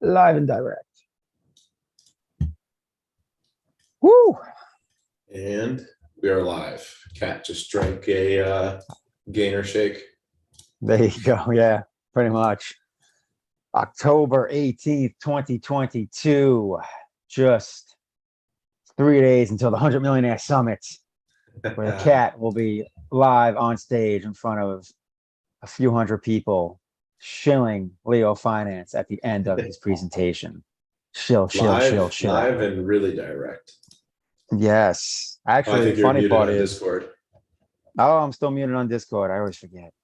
Live and direct. Woo! And we are live. Cat just drank a gainer shake. There you go. Yeah, pretty much. October 18th, 2022. Just 3 days until the 100 Millionaire Summit, where the cat will be live on stage in front of a few hundred people, shilling LeoFinance at the end of his presentation. Shill. Live and really direct. Yes. Actually, I think the funny part is, Discord. oh, I'm still muted on Discord. I always forget.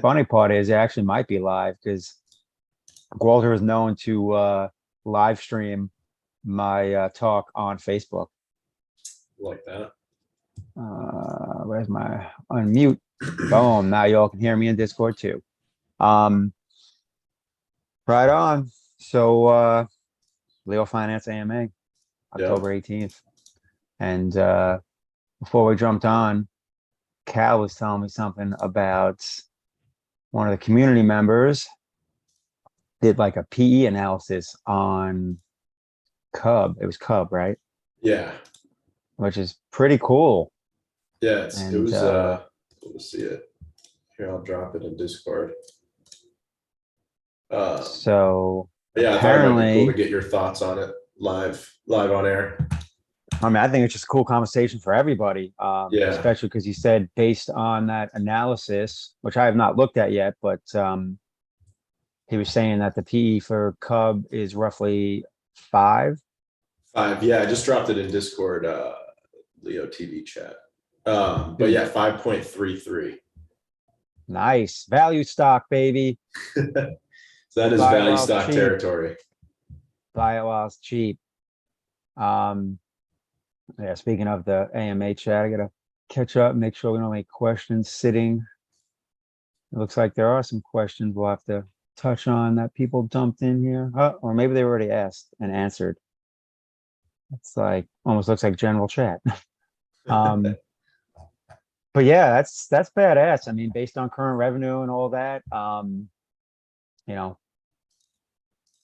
Funny part is it actually might be live because Walter is known to live stream my talk on Facebook. Like that. Where's my unmute? Boom. Now y'all can hear me in Discord too. Right on. So LeoFinance AMA, October 18th. And before we jumped on, Cal was telling me something about one of the community members did like a PE analysis on Cub. It was Cub, right? Yeah. Which is pretty cool. Yeah, it was cool to see it. Here, I'll drop it in Discord. So yeah, apparently, I thought it might be cool to get your thoughts on it live on air. I mean, I think it's just a cool conversation for everybody. Yeah. Especially because you said based on that analysis, which I have not looked at yet, but he was saying that the PE for Cub is roughly 5. 5. Yeah, I just dropped it in Discord, Leo TV chat. But yeah, 5.33. Nice. Value stock, baby. So that is value stock territory. Buy it while it's cheap. Yeah, speaking of the AMA chat, I gotta catch up, make sure we don't have any questions sitting. It looks like there are some questions we'll have to touch on that people dumped in here. Or maybe they were already asked and answered. It's like almost looks like general chat. But yeah, that's badass. I mean, based on current revenue and all that, you know,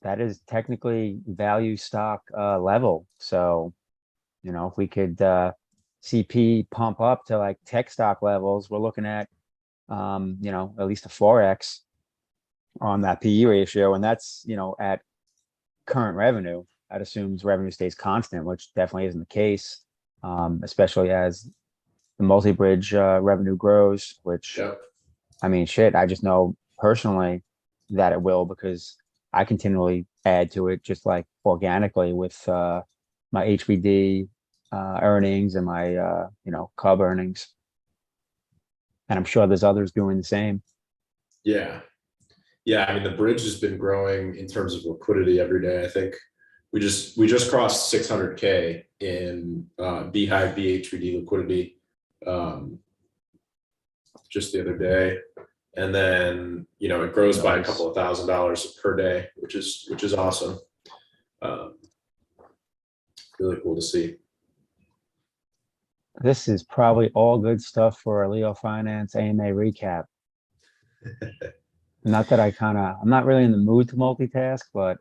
that is technically value stock level. So, you know, if we could CP pump up to like tech stock levels, we're looking at you know, at least a 4x on that PE ratio, and that's, you know, at current revenue. That assumes revenue stays constant, which definitely isn't the case, especially as the multi-bridge revenue grows, which, I mean, shit, I just know personally that it will because I continually add to it just like organically with my HBD earnings and my, you know, Cub earnings. And I'm sure there's others doing the same. Yeah. Yeah, I mean, the bridge has been growing in terms of liquidity every day. I think we just crossed 600K in Hive HBD liquidity just the other day, and then, you know, it grows by a couple of $1,000s per day, which is awesome. Really cool to see. This is probably all good stuff for a LeoFinance AMA recap. Not that I'm not really in the mood to multitask, but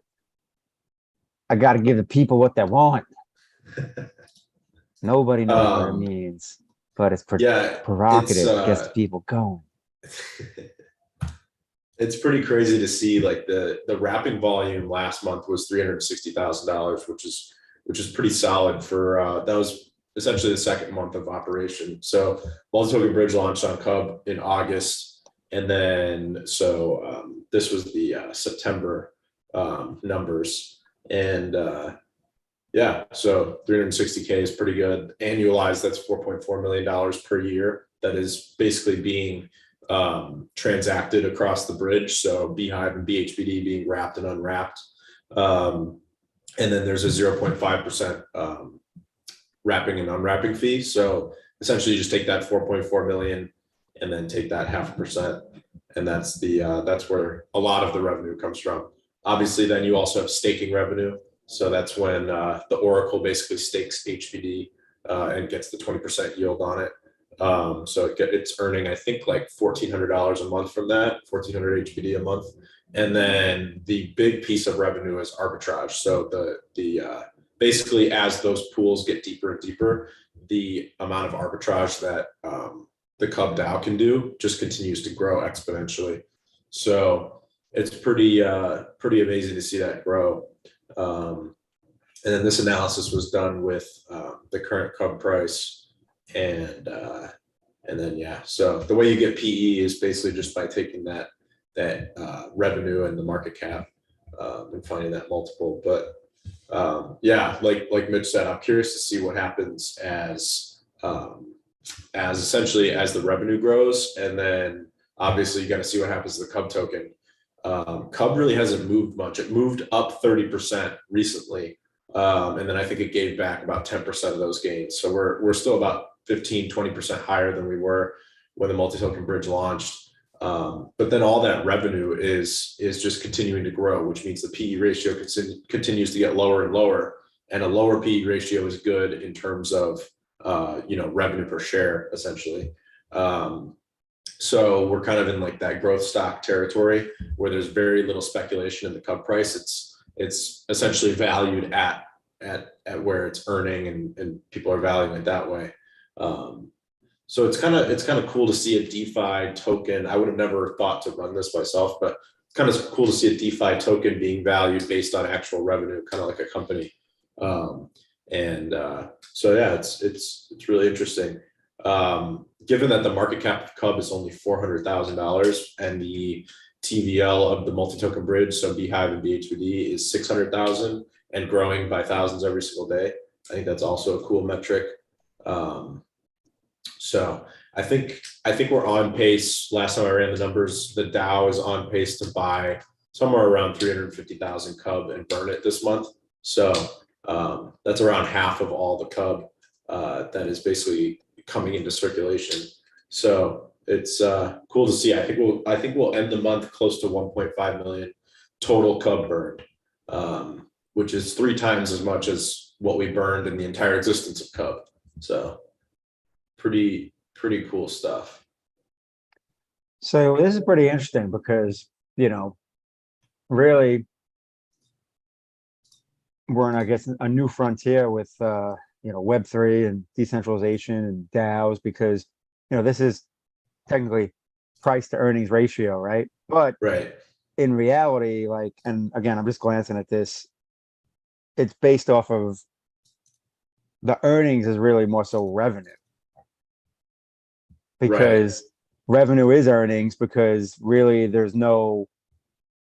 I got to give the people what they want. Nobody knows what it means, but it's provocative. It gets the people going. It's pretty crazy to see, like the wrapping volume last month was $360,000, which is pretty solid for that was essentially the second month of operation. So multi-token bridge launched on Cub in August, and then this was the September numbers, and yeah, so 360K is pretty good. Annualized, that's $4.4 million per year. That is basically being transacted across the bridge. So Hive and HBD being wrapped and unwrapped. And then there's a 0.5% wrapping and unwrapping fee. So essentially you just take that 4.4 million and then take that 0.5%. And that's that's where a lot of the revenue comes from. Obviously, then you also have staking revenue. So that's when the Oracle basically stakes HBD and gets the 20% yield on it. So it's earning, I think, like $1,400 a month from that, 1,400 HBD a month. And then the big piece of revenue is arbitrage. So the basically as those pools get deeper and deeper, the amount of arbitrage that the Cub DAO can do just continues to grow exponentially. So it's pretty amazing to see that grow. And then this analysis was done with the current Cub price, and then yeah. So the way you get PE is basically just by taking that revenue and the market cap and finding that multiple. But yeah, like Mitch said, I'm curious to see what happens as essentially as the revenue grows, and then obviously you got to see what happens to the Cub token. Cub really hasn't moved much. It moved up 30% recently. And then I think it gave back about 10% of those gains. So we're still about 15-20% higher than we were when the multi-token bridge launched. But then all that revenue is just continuing to grow, which means the PE ratio continues to get lower and lower. And a lower PE ratio is good in terms of revenue per share, essentially. So we're kind of in like that growth stock territory where there's very little speculation in the Cub price. It's essentially valued at where it's earning, and people are valuing it that way. So it's kind of cool to see a DeFi token. I would have never thought to run this myself, but it's kind of cool to see a DeFi token being valued based on actual revenue, kind of like a company. So yeah, it's really interesting. Given that the market cap of Cub is only $400,000 and the TVL of the multi-token bridge, so Hive and HBD, is 600,000 and growing by thousands every single day. I think that's also a cool metric. So I think we're on pace. Last time I ran the numbers, the DAO is on pace to buy somewhere around 350,000 Cub and burn it this month. So that's around half of all the Cub that is basically coming into circulation. So it's cool to see. I think we'll end the month close to 1.5 million total Cub burned, which is 3 times as much as what we burned in the entire existence of Cub. So pretty cool stuff. So this is pretty interesting because, really we're in, I guess, a new frontier with, Web3 and decentralization and DAOs, because, this is technically price to earnings ratio, right? But right, in reality, like, and again, I'm just glancing at this, it's based off of the earnings is really more so revenue, because revenue is earnings, because really there's no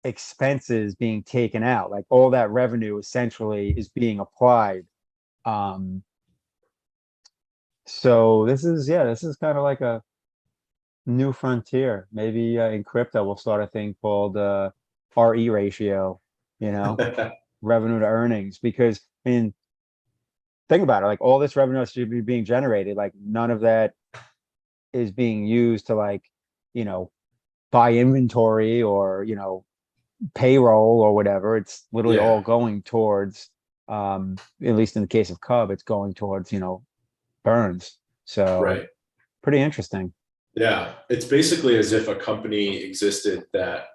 expenses being taken out. Like all that revenue essentially is being applied. So this is kind of like a new frontier. Maybe in crypto we'll start a thing called RE ratio, revenue to earnings, because I mean, think about it, like all this revenue should be being generated, like none of that is being used to, like, buy inventory or, payroll or whatever. It's literally all going towards, at least in the case of Cub, it's going towards, burns. So pretty interesting. Yeah, it's basically as if a company existed that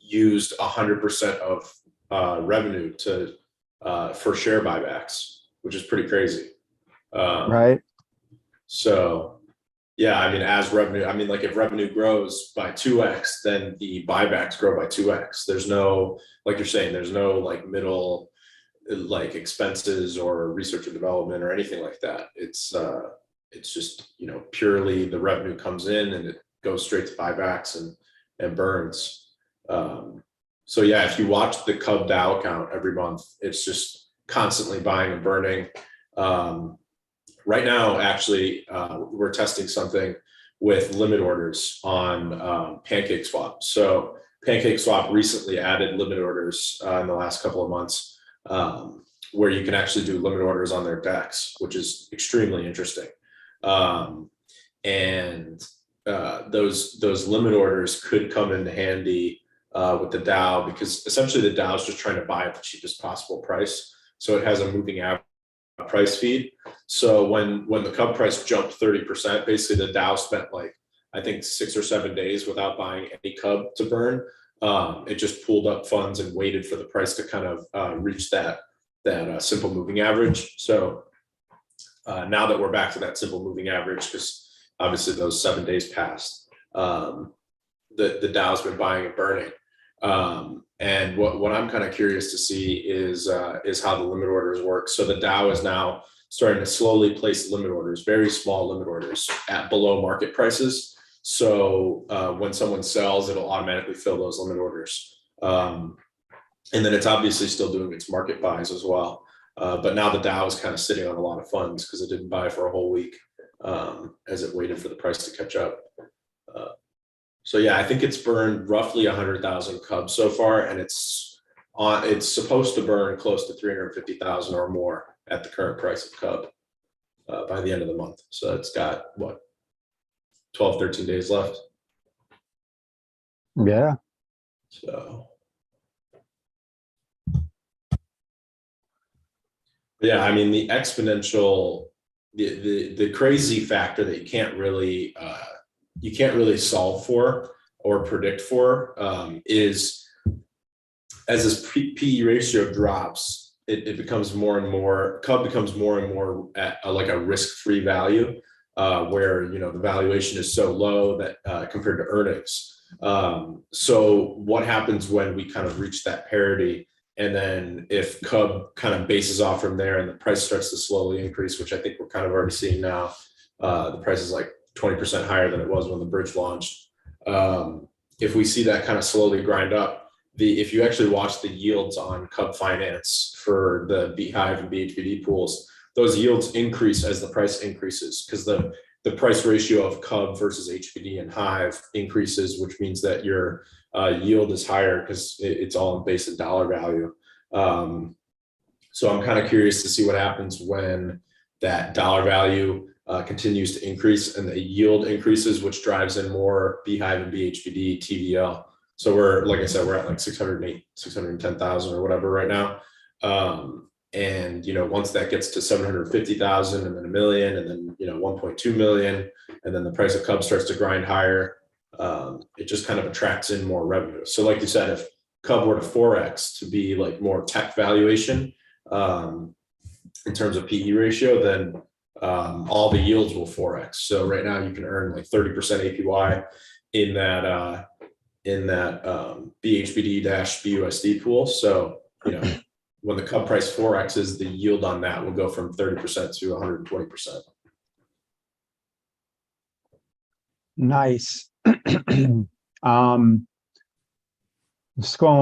used 100% of revenue to for share buybacks, which is pretty crazy. Right. So yeah, I mean, like if revenue grows by 2x, then the buybacks grow by 2x. There's no, like you're saying, there's no like middle like expenses or research and development or anything like that. It's just, purely the revenue comes in and it goes straight to buybacks and burns. So yeah, if you watch the Cub DAO account every month, it's just constantly buying and burning. Right now, actually, we're testing something with limit orders on PancakeSwap. So PancakeSwap recently added limit orders in the last couple of months, where you can actually do limit orders on their DEX, which is extremely interesting. And those limit orders could come into handy with the DAO, because essentially the DAO is just trying to buy at the cheapest possible price. So it has a moving average price feed. So when the Cub price jumped 30%, basically the DAO spent like, I think 6 or 7 days without buying any Cub to burn. It just pulled up funds and waited for the price to kind of reach that simple moving average. So now that we're back to that simple moving average, because obviously those 7 days passed, the Dow's been buying and burning. And what I'm kind of curious to see is how the limit orders work. So the Dow is now starting to slowly place limit orders, very small limit orders at below market prices. So when someone sells, it'll automatically fill those limit orders. And then it's obviously still doing its market buys as well. But now the Dow is kind of sitting on a lot of funds because it didn't buy for a whole week as it waited for the price to catch up. So yeah, I think it's burned roughly 100,000 cubs so far, and it's supposed to burn close to 350,000 or more at the current price of cub by the end of the month. So it's got what, 12, 13 days left. Yeah. So yeah, I mean, the exponential, the crazy factor that you can't really solve for or predict for is as this PE ratio drops, it becomes more and more, cub becomes more and more at like a risk-free value where, the valuation is so low that compared to earnings. So what happens when we kind of reach that parity? And then if cub kind of bases off from there and the price starts to slowly increase, which I think we're kind of already seeing now, the price is like 20% higher than it was when the bridge launched. If we see that kind of slowly grind up, if you actually watch the yields on cub finance for the Hive and HBD pools, those yields increase as the price increases because the price ratio of cub versus HBD and Hive increases, which means that your yield is higher because it's all based in dollar value. So I'm kind of curious to see what happens when that dollar value continues to increase and the yield increases, which drives in more Hive and HBD TVL. So like I said, we're at like 608, 610,000 or whatever right now. And, once that gets to 750,000 and then 1 million and then, 1.2 million, and then the price of cub starts to grind higher, it just kind of attracts in more revenue. So like you said, if cub were to 4X to be like more tech valuation in terms of PE ratio, then all the yields will 4X. So right now you can earn like 30% APY in that BHBD-BUSD pool. So, when the cub price 4X's, the yield on that will go from 30% to 120%. Nice. Scrolling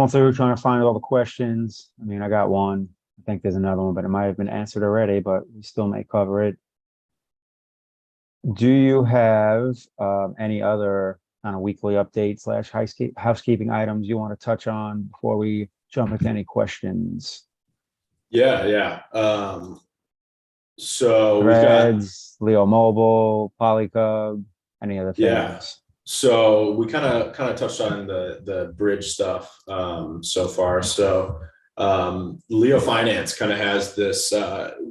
through, trying to find all the questions. I mean, I got one. I think there's another one, but it might have been answered already, but we still may cover it. Do you have any other kind of weekly updates / housekeeping items you want to touch on before we jump into any questions? Yeah. So we've got Threads, Leo Mobile, Polycub, any other things? Yeah. So we kind of touched on the bridge stuff so far. So LeoFinance kind of has this.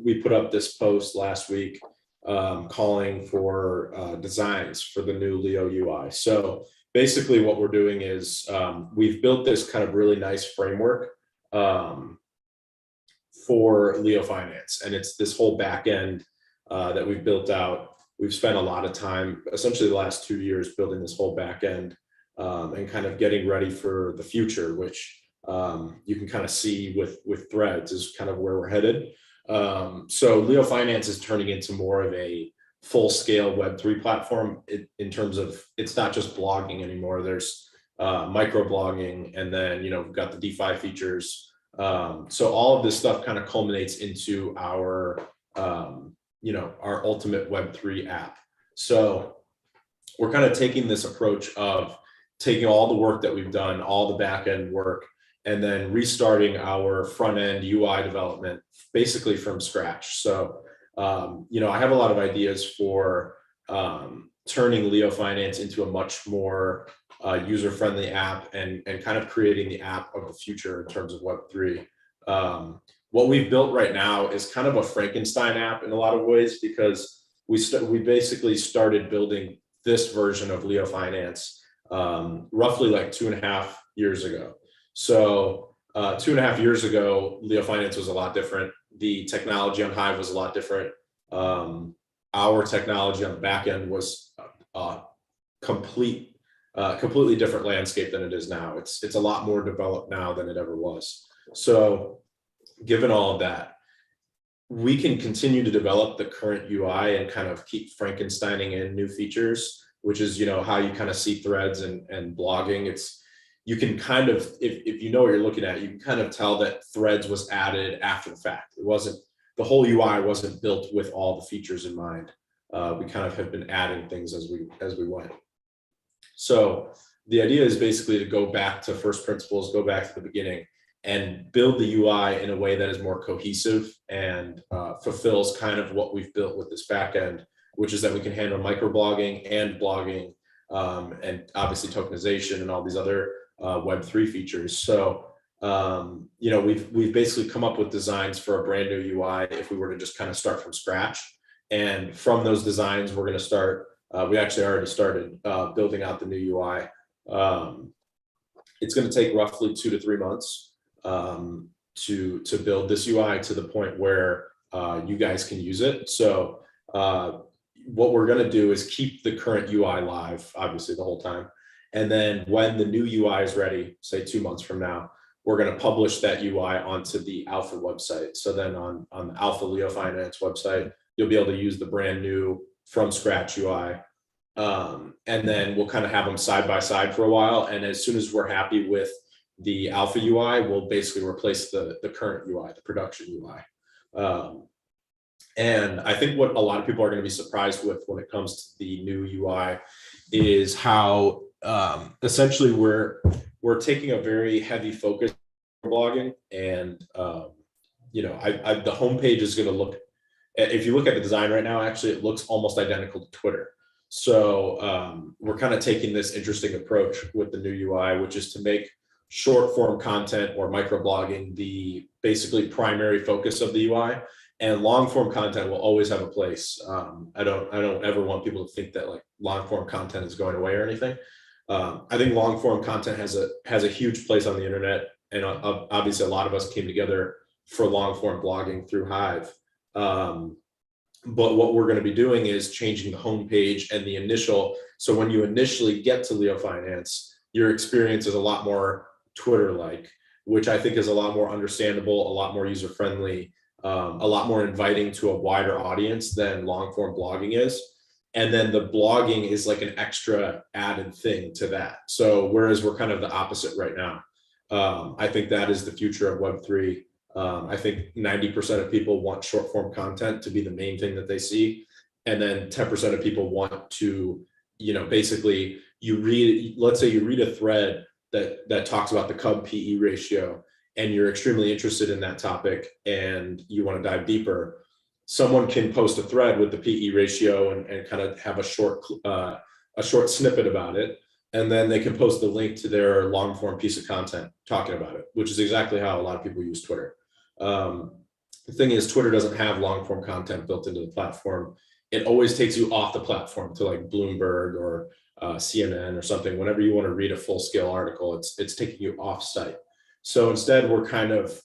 We put up this post last week calling for designs for the new Leo UI. So basically, what we're doing is we've built this kind of really nice framework for LeoFinance, and it's this whole back end that we've built out. We've spent a lot of time, essentially the last 2 years, building this whole back end and kind of getting ready for the future, which you can kind of see with Threads is kind of where we're headed. So LeoFinance is turning into more of a full-scale Web3 platform in terms of it's not just blogging anymore. There's micro-blogging, and then we've got the DeFi features. So all of this stuff kind of culminates into our our ultimate Web3 app. So we're kind of taking this approach of taking all the work that we've done, all the back end work, and then restarting our front end UI development basically from scratch. So, I have a lot of ideas for turning LeoFinance into a much more user-friendly app and kind of creating the app of the future in terms of Web3. What we've built right now is kind of a Frankenstein app in a lot of ways, because we basically started building this version of LeoFinance roughly like 2.5 years ago. So 2.5 years ago, LeoFinance was a lot different. The technology on Hive was a lot different. Our technology on the back end was completely different landscape than it is now. It's a lot more developed now than it ever was. So given all of that, we can continue to develop the current UI and kind of keep Frankensteining in new features, which is, how you kind of see threads and blogging. You can kind of, if you know what you're looking at, you can kind of tell that threads was added after the fact. It wasn't, the whole UI wasn't built with all the features in mind. We kind of have been adding things as we went. So the idea is basically to go back to first principles, go back to the beginning, and build the UI in a way that is more cohesive and fulfills kind of what we've built with this back end, which is that we can handle microblogging and blogging, and obviously tokenization and all these other Web3 features. So we've basically come up with designs for a brand new UI if we were to just kind of start from scratch. And from those designs, we're going to start. We actually already started building out the new UI. It's going to take roughly 2 to 3 months to build this UI to the point where you guys can use it. So what we're going to do is keep the current UI live, obviously, the whole time. And then when the new UI is ready, say 2 months from now, we're going to publish that UI onto the Alpha website. So then on the Alpha LeoFinance website, you'll be able to use the brand new from scratch UI. And then we'll kind of have them side by side for a while. And as soon as we're happy with the Alpha UI, we'll basically replace the current UI, the production UI. And I think what a lot of people are going to be surprised with when it comes to the new UI is how essentially we're taking a very heavy focus on blogging. And the homepage is going to look, if you look at the design right now, actually it looks almost identical to Twitter. So we're kind of taking this interesting approach with the new UI, which is to make short form content or microblogging the basically primary focus of the UI, and long form content will always have a place. I don't ever want people to think that like long form content is going away or anything. I think long form content has a huge place on the internet, and obviously a lot of us came together for long form blogging through Hive. But what we're going to be doing is changing the homepage and the initial. So when you initially get to LeoFinance, your experience is a lot more Twitter-like, which I think is a lot more understandable, a lot more user-friendly, a lot more inviting to a wider audience than long-form blogging is. And then the blogging is like an extra added thing to that. So whereas we're kind of the opposite right now, I think that is the future of Web3. I think 90% of people want short form content to be the main thing that they see. And then 10% of people want to, basically let's say you read a thread that talks about the Cub PE ratio, and you're extremely interested in that topic and you want to dive deeper. Someone can post a thread with the PE ratio and kind of have a short snippet about it. And then they can post the link to their long form piece of content talking about it, which is exactly how a lot of people use Twitter. The thing is, Twitter doesn't have long form content built into the platform. It always takes you off the platform to like Bloomberg or CNN or something. Whenever you want to read a full scale article, it's taking you off site. So instead, we're kind of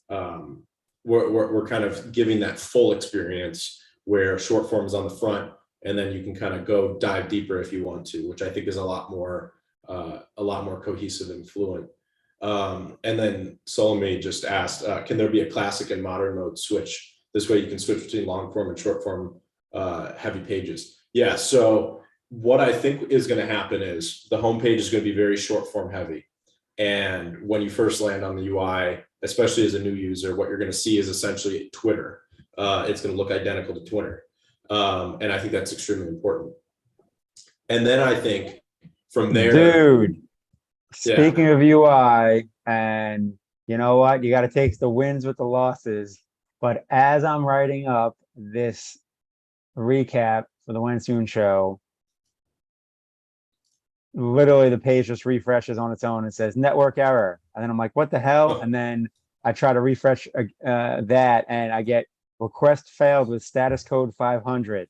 we're kind of giving that full experience where short form is on the front, and then you can kind of go dive deeper if you want to, which I think is a lot more cohesive and fluent. And then Solomon just asked, can there be a classic and modern mode switch? This way you can switch between long form and short form heavy pages. Yeah, so what I think is going to happen is the homepage is going to be very short form heavy. And when you first land on the UI, especially as a new user, what you're going to see is essentially Twitter. It's going to look identical to Twitter. And I think that's extremely important. And then I think from there, dude, speaking of UI, and you know what, you got to take the wins with the losses. But as I'm writing up this recap for the When Soon show, literally the page just refreshes on its own and says network error, and then I'm like, what the hell? And then I try to refresh that, and I get request failed with status code 500.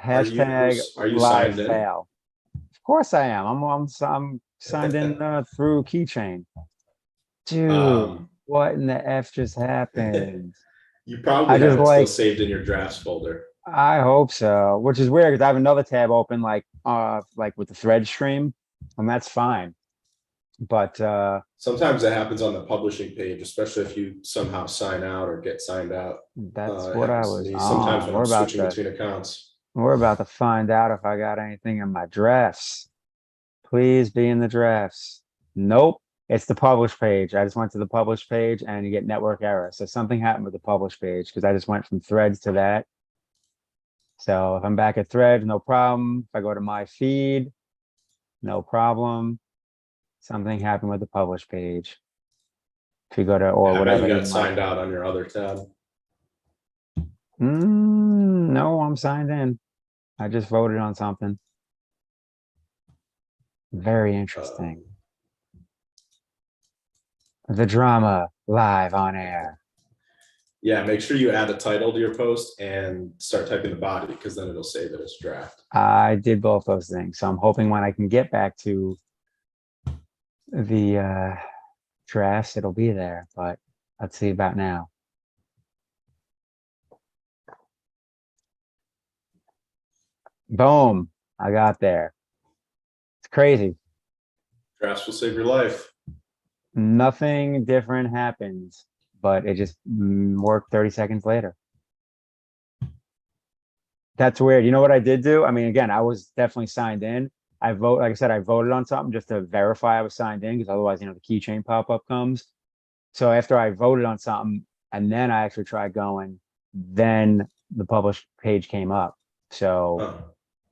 Hashtag are you live signed in? fail. Of course I am. I'm Signed in through keychain. Dude, Um, what in the F just happened? you I probably have just it still like, saved in your drafts folder. I hope so, which is weird because I have another tab open like with the thread stream, and that's fine. But Sometimes that happens on the publishing page, especially if you somehow sign out or get signed out. that's It what I happens to was me sometimes on. when I'm switching between accounts. We're about to find out if I got anything in my drafts. Please be in the drafts. Nope. It's the publish page. I just went to the publish page and you get network error. So something happened with the publish page because I just went from threads to that. So if I'm back at threads, no problem. If I go to my feed, no problem. Something happened with the publish page. If you go to or Yeah, I bet whatever, you got even my signed out on your other tab. no, I'm signed in. I just voted on something. Very interesting. Um, The drama live on air. yeah, make sure you add a title to your post and start typing the body because then it'll save it as draft. I did both those things. So I'm hoping when I can get back to the drafts, it'll be there. But let's see about now. Boom. I got there. It's crazy. Drafts will save your life. Nothing different happens, but it just worked 30 seconds later. That's weird. You know what I did do? I mean, again, I was definitely signed in. Like I said, I voted on something just to verify I was signed in because otherwise, the keychain pop-up comes. So after I voted on something and then I actually tried going, then the published page came up. So Huh.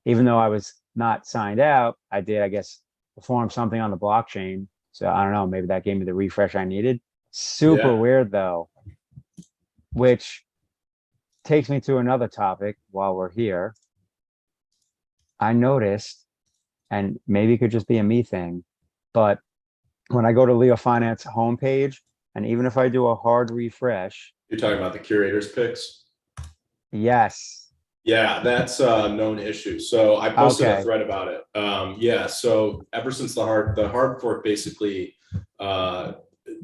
even though I was not signed out, I did, I guess, perform something on the blockchain. So I don't know, maybe that gave me the refresh I needed. Super Yeah. weird though, which takes me to another topic while we're here. I noticed, and maybe it could just be a me thing, but when I go to LeoFinance homepage, and even if I do a hard refresh, You're talking about the curator's picks. yes. Yeah, that's a known issue. So I posted a Okay. thread about it. Yeah, so ever since the hard fork basically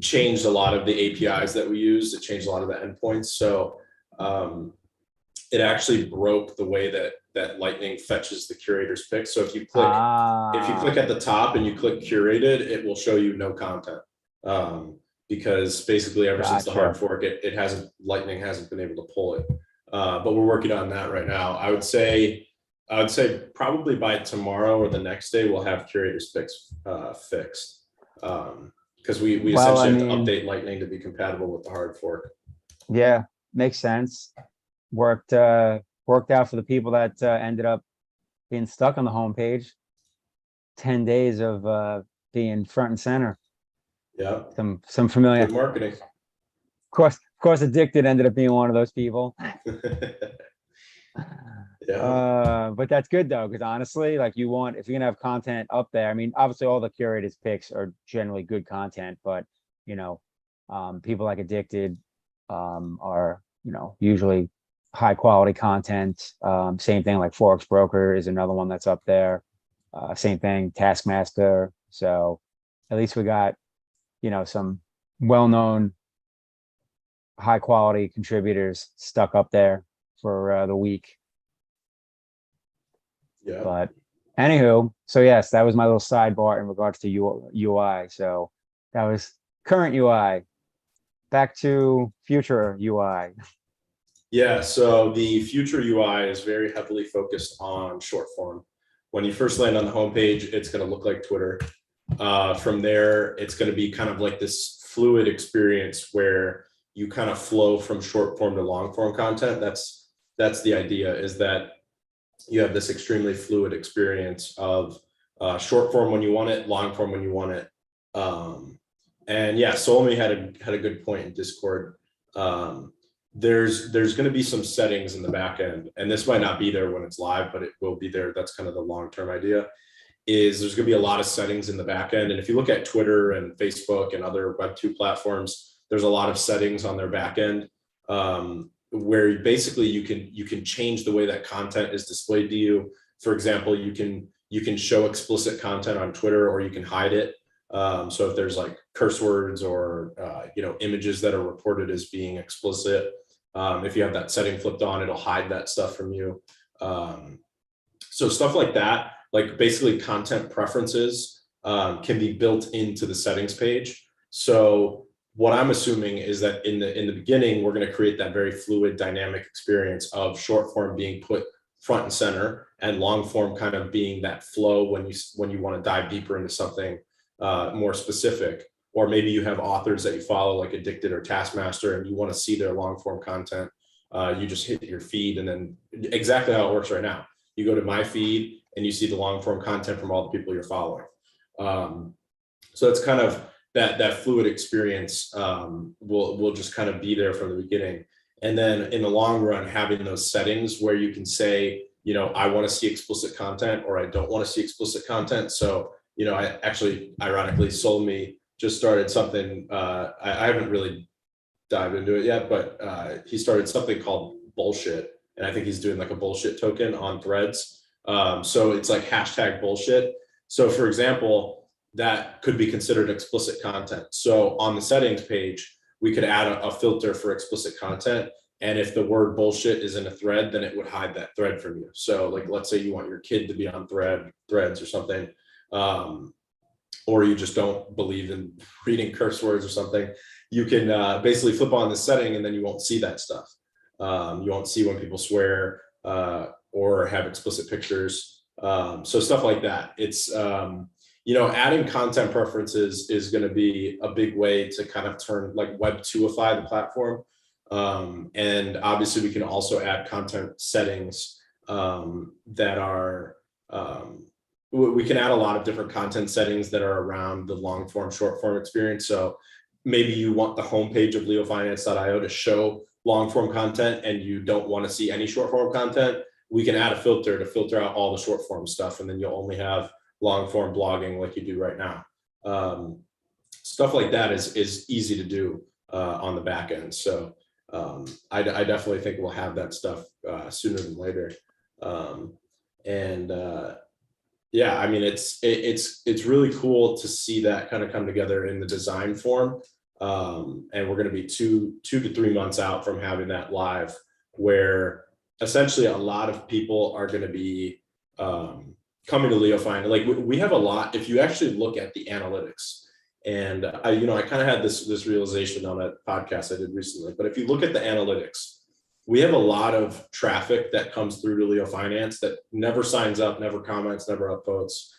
changed a lot of the APIs that we use. It changed a lot of the endpoints. So it actually broke the way that Lightning fetches the curator's picks. So if you click at the top and you click curated, it will show you no content. Because basically ever since the hard fork, Lightning hasn't been able to pull it. But we're working on that right now. I would say probably by tomorrow or the next day we'll have curators picks fixed. Because we essentially have to update Lightning to be compatible with the hard fork. Yeah, makes sense. Worked out for the people that ended up being stuck on the homepage. 10 days of being front and center. Yeah. Some familiar. Good marketing. Of course, Addicted ended up being one of those people. Yeah. But that's good though, because honestly, like if you're gonna have content up there, I mean, obviously all the curated picks are generally good content, but people like Addicted are usually high quality content. Same thing like Forex Broker is another one that's up there. Same thing, Taskmaster. So at least we got some well-known high quality contributors stuck up there for the week. Yeah. But anywho, so yes, that was my little sidebar in regards to UI. So that was current UI. Back to future UI. Yeah, so the future UI is very heavily focused on short form. When you first land on the homepage, it's going to look like Twitter. From there, it's going to be kind of like this fluid experience where you kind of flow from short form to long form content. That's the idea, is that you have this extremely fluid experience of short form when you want it, long form when you want it. And yeah, Solmi had a good point in Discord. There's going to be some settings in the back end, and this might not be there when it's live, but it will be there. That's kind of the long-term idea. Is there's going to be a lot of settings in the back end, and if you look at Twitter and Facebook and other Web2 platforms, there's a lot of settings on their back end where basically you can change the way that content is displayed to you. For example, you can You can show explicit content on Twitter, or you can hide it. So if there's like curse words or images that are reported as being explicit, if you have that setting flipped on, it'll hide that stuff from you. So stuff like that, like basically content preferences, can be built into the settings page. So what I'm assuming is that in the beginning, we're going to create that very fluid, dynamic experience of short form being put front and center, and long form kind of being that flow when you want to dive deeper into something more specific. Or maybe you have authors that you follow, like Addicted or Taskmaster, and you want to see their long form content. You just hit your feed, and then exactly how it works right now. You go to my feed and you see the long form content from all the people you're following. So it's kind of that fluid experience will just kind of be there from the beginning. And then in the long run, having those settings where you can say, I want to see explicit content, or I don't want to see explicit content. So, I actually, ironically, Solmi just started something. I haven't really dived into it yet, but he started something called Bullshit. And I think he's doing like a bullshit token on Threads. So it's like hashtag bullshit. So for example, that could be considered explicit content. So on the settings page, we could add a filter for explicit content. And if the word bullshit is in a thread, then it would hide that thread from you. So like, let's say you want your kid to be on threads or something, or you just don't believe in reading curse words or something, you can basically flip on this setting, and then you won't see that stuff. You won't see when people swear or have explicit pictures. So stuff like that. It's, adding content preferences is going to be a big way to kind of turn like Web2ify the platform. And obviously we can also add content settings that are, we can add a lot of different content settings that are around the long form, short form experience. So maybe you want the homepage of leofinance.io to show long form content, and you don't want to see any short form content. We can add a filter to filter out all the short form stuff, and then you'll only have long form blogging like you do right now. Stuff like that is easy to do on the back end. So I definitely think we'll have that stuff sooner than later. Yeah, I mean, it's really cool to see that kind of come together in the design form. And we're going to be two to 3 months out from having that live, where essentially a lot of people are going to be coming to LeoFinance. Like we have a lot, if you actually look at the analytics, and I kind of had this realization on a podcast I did recently, but if you look at the analytics, we have a lot of traffic that comes through to LeoFinance that never signs up, never comments, never upvotes.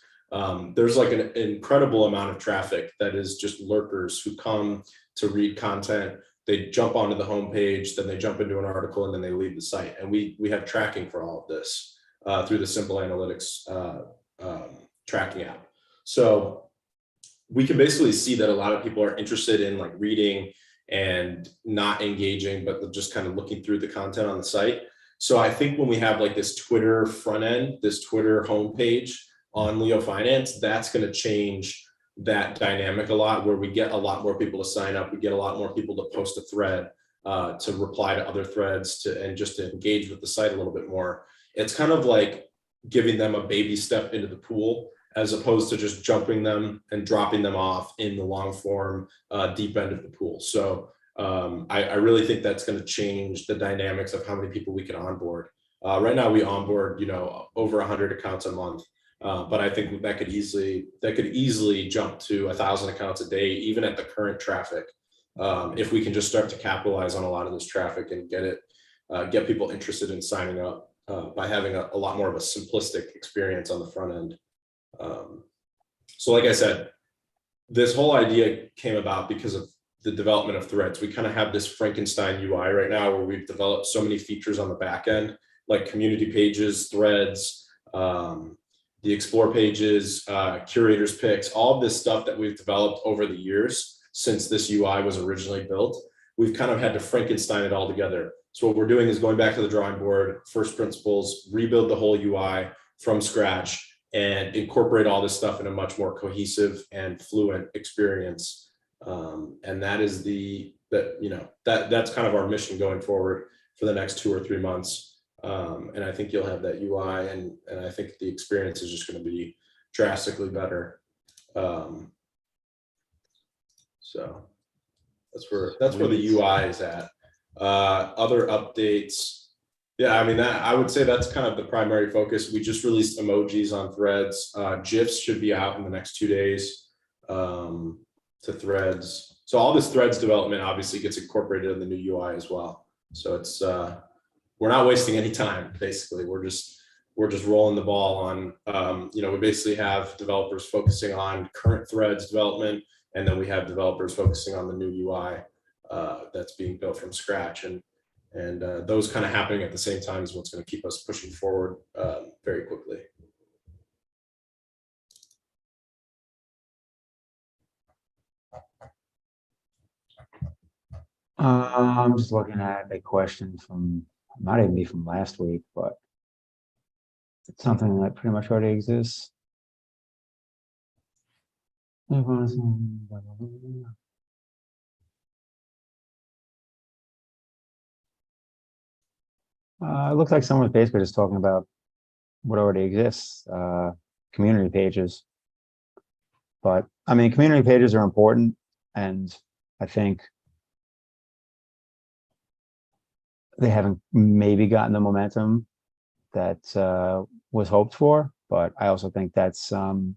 There's like an incredible amount of traffic that is just lurkers who come to read content. They jump onto the homepage, then they jump into an article, and then they leave the site. And we have tracking for all of this through the Simple Analytics tracking app. So we can basically see that a lot of people are interested in like reading and not engaging, but just kind of looking through the content on the site. So I think when we have like this Twitter front end, this Twitter homepage on LeoFinance, that's going to change that dynamic a lot, where we get a lot more people to sign up. We get a lot more people to post a thread, to reply to other threads, and just to engage with the site a little bit more. It's kind of like giving them a baby step into the pool, as opposed to just jumping them and dropping them off in the long form deep end of the pool. So I really think that's going to change the dynamics of how many people we can onboard. Right now we onboard, over 100 accounts a month. But I think that could easily jump to 1,000 accounts a day, even at the current traffic, if we can just start to capitalize on a lot of this traffic and get people interested in signing up by having a lot more of a simplistic experience on the front end. So like I said, this whole idea came about because of the development of threads. We kind of have this Frankenstein UI right now, where we've developed so many features on the back end, like community pages, threads, the explore pages, curators picks, all of this stuff that we've developed over the years since this UI was originally built. We've kind of had to Frankenstein it all together. So what we're doing is going back to the drawing board, first principles, rebuild the whole UI from scratch, and incorporate all this stuff in a much more cohesive and fluent experience. And that is that's kind of our mission going forward for the next 2 or 3 months. And I think you'll have that UI, and I think the experience is just going to be drastically better. So that's where the UI is at. Other updates. Yeah, I mean, I would say that's kind of the primary focus. We just released emojis on Threads. GIFs should be out in the next 2 days to Threads. So all this Threads development obviously gets incorporated in the new UI as well. So it's we're not wasting any time. Basically, we're just rolling the ball on. We basically have developers focusing on current Threads development, and then we have developers focusing on the new UI that's being built from scratch, and those kind of happening at the same time is what's going to keep us pushing forward very quickly. I'm just looking at a question from, might even be from last week, but it's something that pretty much already exists. It looks like someone's basically just talking about what already exists, community pages. But I mean, community pages are important, and I think they haven't maybe gotten the momentum that was hoped for, but I also think that's an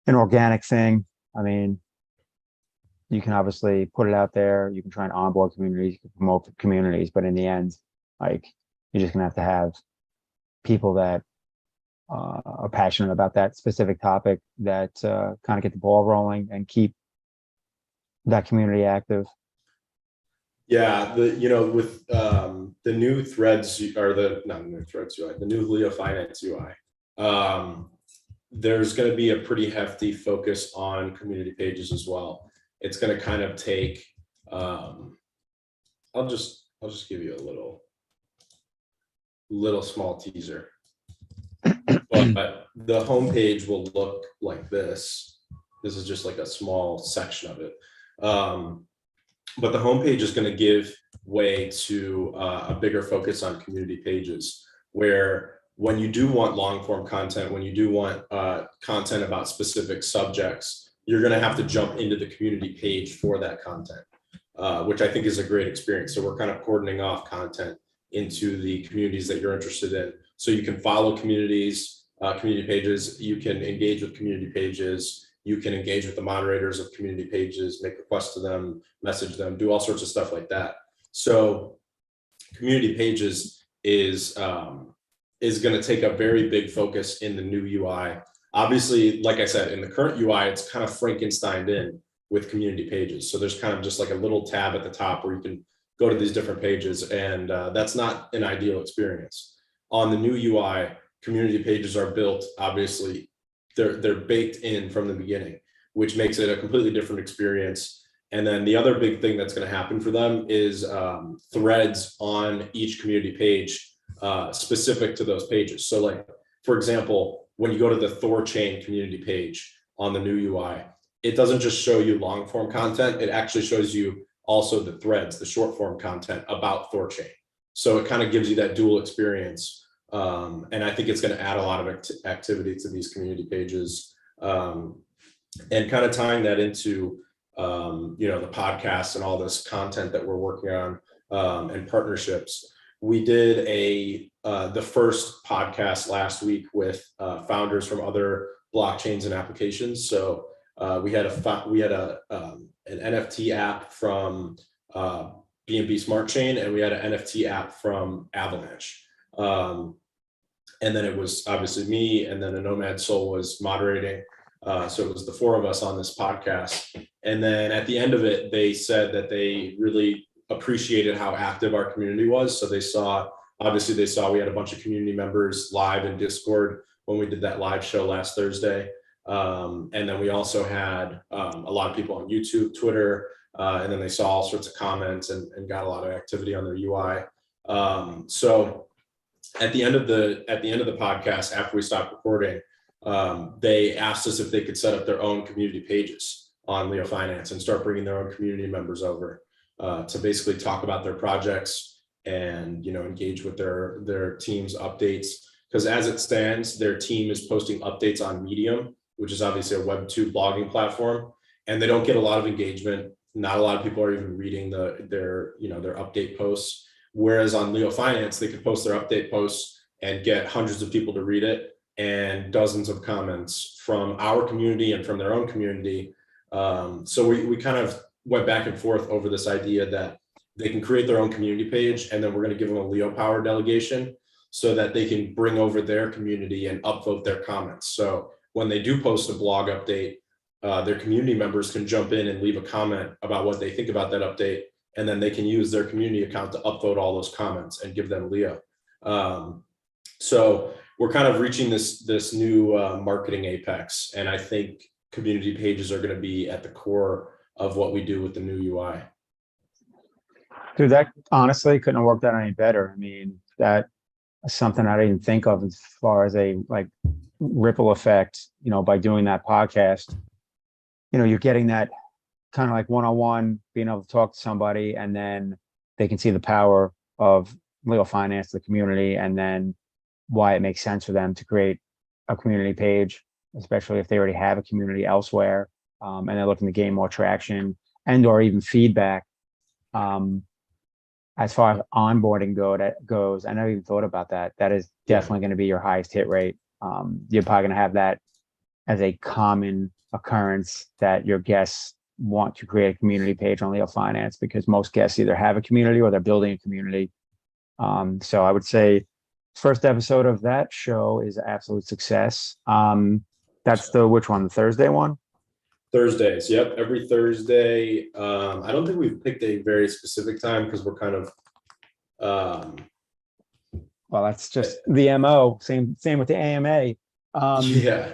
organic thing. I mean, you can obviously put it out there, you can try and onboard communities, you can promote communities, but in the end, like, you're just gonna have to have people that are passionate about that specific topic that kind of get the ball rolling and keep that community active. Yeah, with the new Threads, or not the new Threads UI, the new LeoFinance UI, there's going to be a pretty hefty focus on community pages as well. It's going to kind of take. I'll just give you a little small teaser. But the homepage will look like this. This is just like a small section of it. But the homepage is going to give way to a bigger focus on community pages, where when you do want long form content, when you do want content about specific subjects, you're going to have to jump into the community page for that content, which I think is a great experience. So we're kind of cordoning off content into the communities that you're interested in. So you can follow communities, community pages, you can engage with community pages, you can engage with the moderators of community pages, make requests to them, message them, do all sorts of stuff like that. So community pages is going to take a very big focus in the new UI. Obviously, like I said, in the current UI, it's kind of Frankensteined in with community pages. So there's kind of just like a little tab at the top where you can go to these different pages, and that's not an ideal experience. On the new UI, community pages are built, obviously, they're baked in from the beginning, which makes it a completely different experience. And then the other big thing that's going to happen for them is threads on each community page specific to those pages. So like, for example, when you go to the Thorchain community page on the new UI, it doesn't just show you long form content, it actually shows you also the threads, the short form content about Thorchain. So it kind of gives you that dual experience. And I think it's going to add a lot of activity to these community pages, and kind of tying that into the podcast and all this content that we're working on, and partnerships. We did the first podcast last week with founders from other blockchains and applications. So we had an NFT app from BNB Smart Chain, and we had an NFT app from Avalanche. And then it was obviously me, and then a Nomad Soul was moderating. So it was the four of us on this podcast. And then at the end of it, they said that they really appreciated how active our community was. So they saw we had a bunch of community members live in Discord when we did that live show last Thursday. And then we also had a lot of people on YouTube, Twitter, and then they saw all sorts of comments and got a lot of activity on their UI. So at the end of the podcast, after we stopped recording, they asked us if they could set up their own community pages on LeoFinance and start bringing their own community members over to basically talk about their projects and engage with their team's updates. Because as it stands, their team is posting updates on Medium, which is obviously a Web2 blogging platform, and they don't get a lot of engagement. Not a lot of people are even reading their update posts. Whereas on LeoFinance, they could post their update posts and get hundreds of people to read it and dozens of comments from our community and from their own community. So we kind of went back and forth over this idea that they can create their own community page, and then we're going to give them a Leo Power delegation so that they can bring over their community and upvote their comments. So when they do post a blog update, their community members can jump in and leave a comment about what they think about that update, and then they can use their community account to upvote all those comments and give them Leo. So we're kind of reaching this new marketing apex, and I think community pages are going to be at the core of what we do with the new UI. Dude, that honestly couldn't have worked out any better. I mean, that is something I didn't think of as far as a ripple effect, by doing that podcast. You're getting that kind of like one-on-one, being able to talk to somebody, and then they can see the power of LeoFinance, the community, and then why it makes sense for them to create a community page, especially if they already have a community elsewhere, and they're looking to gain more traction and or even feedback. As far as onboarding goes, I never even thought about that. That is definitely going to be your highest hit rate. You're probably going to have that as a common occurrence, that your guests want to create a community page on LeoFinance, because most guests either have a community or they're building a community. So I would say first episode of that show is an absolute success. That's which one? The Thursday one? Thursdays. Yep. Every Thursday. I don't think we've picked a very specific time because we're kind of, well, that's just the MO. Same with the AMA. Yeah.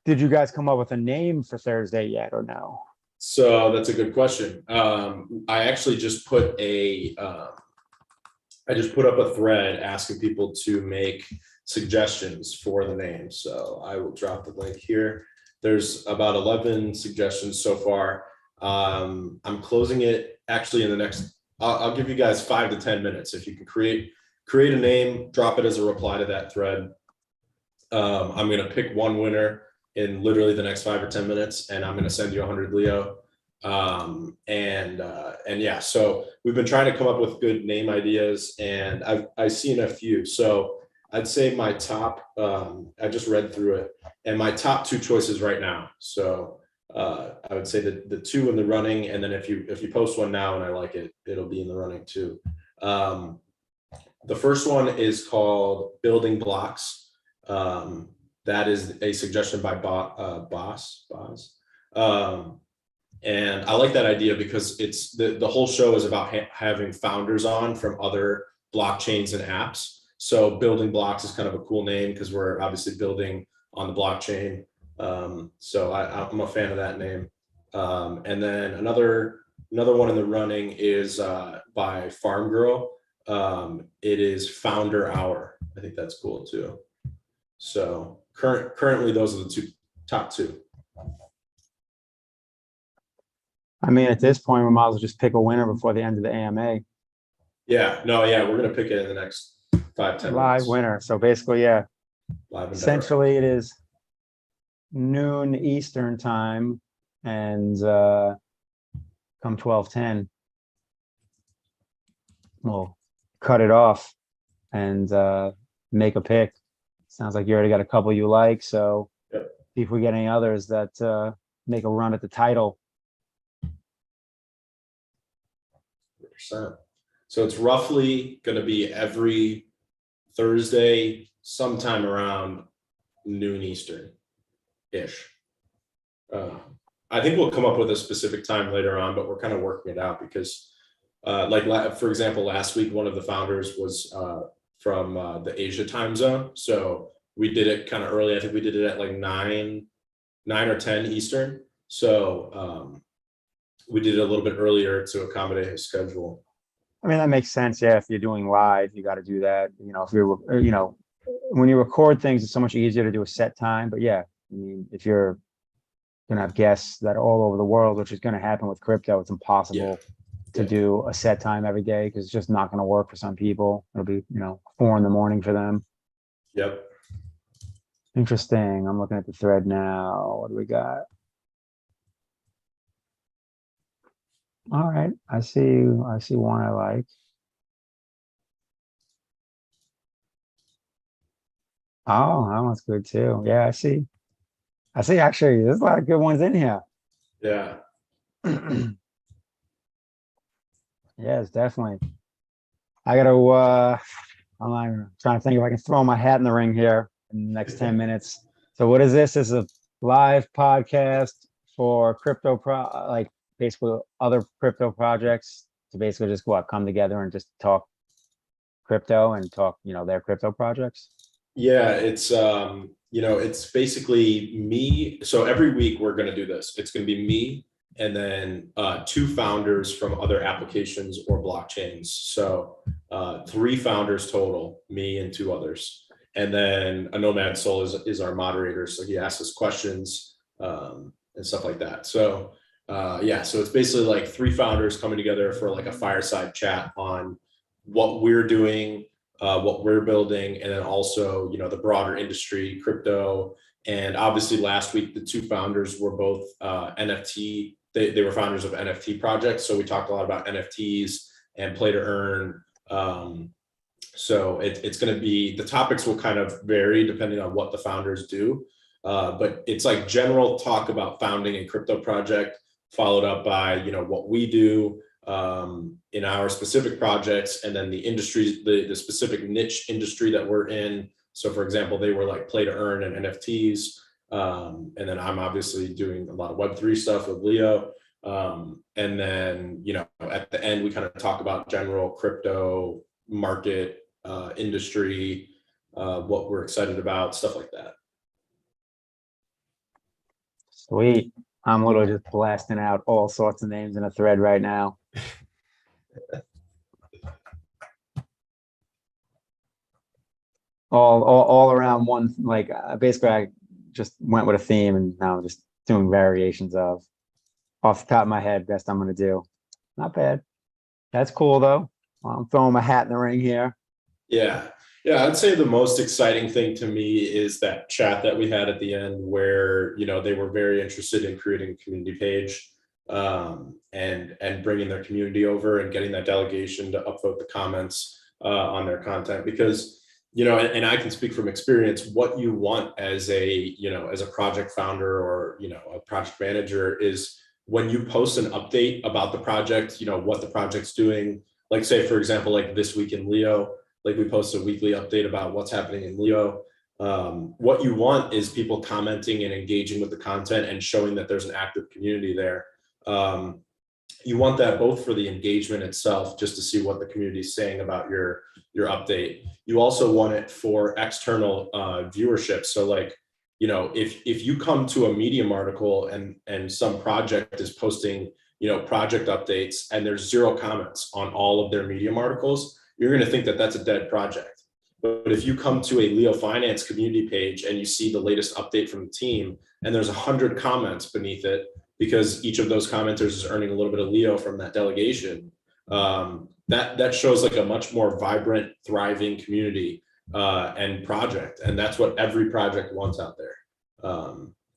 Did you guys come up with a name for Thursday yet, or no? So that's a good question. I actually just put up a thread asking people to make suggestions for the name. So I will drop the link here. There's about 11 suggestions so far. I'm closing it actually in the next, I'll give you guys 5 to 10 minutes. If you can create a name, drop it as a reply to that thread. I'm going to pick one winner in literally the next 5 or 10 minutes, and I'm going to send you 100 Leo. And yeah, so we've been trying to come up with good name ideas, and I've seen a few. So I'd say my top, I just read through it, and my top 2 choices right now. So I would say that the 2 in the running, and then if you post one now and I like it, it'll be in the running too. The first one is called Building Blocks. That is a suggestion by Boss. And I like that idea because it's the whole show is about having founders on from other blockchains and apps. So Building Blocks is kind of a cool name because we're obviously building on the blockchain. So I'm a fan of that name. And then another one in the running is by Farm Girl. It is Founder Hour. I think that's cool too. So currently those are the top two. I mean, at this point, we might as well just pick a winner before the end of the AMA. Yeah, we're gonna pick it in the next 5-10 Live minutes. winner. So basically, yeah, Live and essentially it is noon Eastern time, and come 12:10, we'll cut it off and make a pick. Sounds like you already got a couple you like, so Yep. see if we get any others that make a run at the title. 100%. So it's roughly going to be every Thursday, sometime around noon Eastern ish. I think we'll come up with a specific time later on, but we're kind of working it out because, for example, last week, one of the founders was from the Asia time zone. So we did it kind of early. I think we did it at like 9 or 10 Eastern. So we did it a little bit earlier to accommodate his schedule. I mean, that makes sense. Yeah, if you're doing live, you got to do that. If you're, when you record things, it's so much easier to do a set time. But yeah, I mean, if you're going to have guests that are all over the world, which is going to happen with crypto, it's impossible to Yeah. do a set time every day because it's just not going to work for some people. It'll be, 4 a.m. for them. Yep. Interesting. I'm looking at the thread now. What do we got? All right. I see one I like. Oh, that one's good too. Yeah, I see. I see actually there's a lot of good ones in here. Yeah. Yeah, it's definitely. I gotta I'm like, trying to think if I can throw my hat in the ring here in the next 10 minutes. So what is this? This is a live podcast for like basically other crypto projects to basically just come together and just talk crypto and talk, their crypto projects. Yeah, it's basically me. So every week we're going to do this. It's going to be me and then two founders from other applications or blockchains. So three founders total, me and two others. And then a Nomad Soul is our moderator. So he asks us questions and stuff like that. So yeah, so it's basically like three founders coming together for like a fireside chat on what we're doing, what we're building, and then also, the broader industry, crypto. And obviously last week, the two founders were both NFT. They were founders of NFT projects. So we talked a lot about NFTs and play to earn. So it's going to be, the topics will kind of vary depending on what the founders do. But it's like general talk about founding a crypto project, followed up by, what we do, in our specific projects, and then the industries, the specific niche industry that we're in. So for example, they were like play to earn and NFTs. And then I'm obviously doing a lot of Web3 stuff with Leo. And then, at the end, we kind of talk about general crypto market, industry, what we're excited about, stuff like that. Sweet. I'm literally just blasting out all sorts of names in a thread right now. All around one, like basically I just went with a theme and now I'm just doing variations of off the top of my head, best I'm gonna do. Not bad. That's cool though. I'm throwing my hat in the ring here. Yeah. Yeah, I'd say the most exciting thing to me is that chat that we had at the end where, they were very interested in creating a community page, and bringing their community over and getting that delegation to upvote the comments on their content. Because, and I can speak from experience, what you want as as a project founder or, a project manager is when you post an update about the project, what the project's doing. Like say, for example, like this week in Leo, like we post a weekly update about what's happening in Leo. What you want is people commenting and engaging with the content and showing that there's an active community there. You want that both for the engagement itself, just to see what the community is saying about your update. You also want it for external viewership. So like, if you come to a Medium article and some project is posting, project updates and there's 0 comments on all of their Medium articles, you're going to think that that's a dead project. But if you come to a LeoFinance community page and you see the latest update from the team and there's 100 comments beneath it, because each of those commenters is earning a little bit of Leo from that delegation, that shows like a much more vibrant, thriving community and project. And that's what every project wants out there.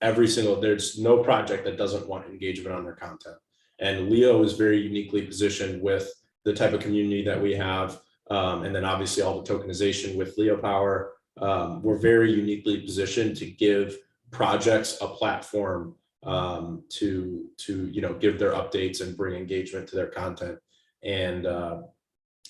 There's no project that doesn't want engagement on their content. And Leo is very uniquely positioned with the type of community that we have. And then obviously all the tokenization with Leo Power. We're very uniquely positioned to give projects a platform to give their updates and bring engagement to their content. And I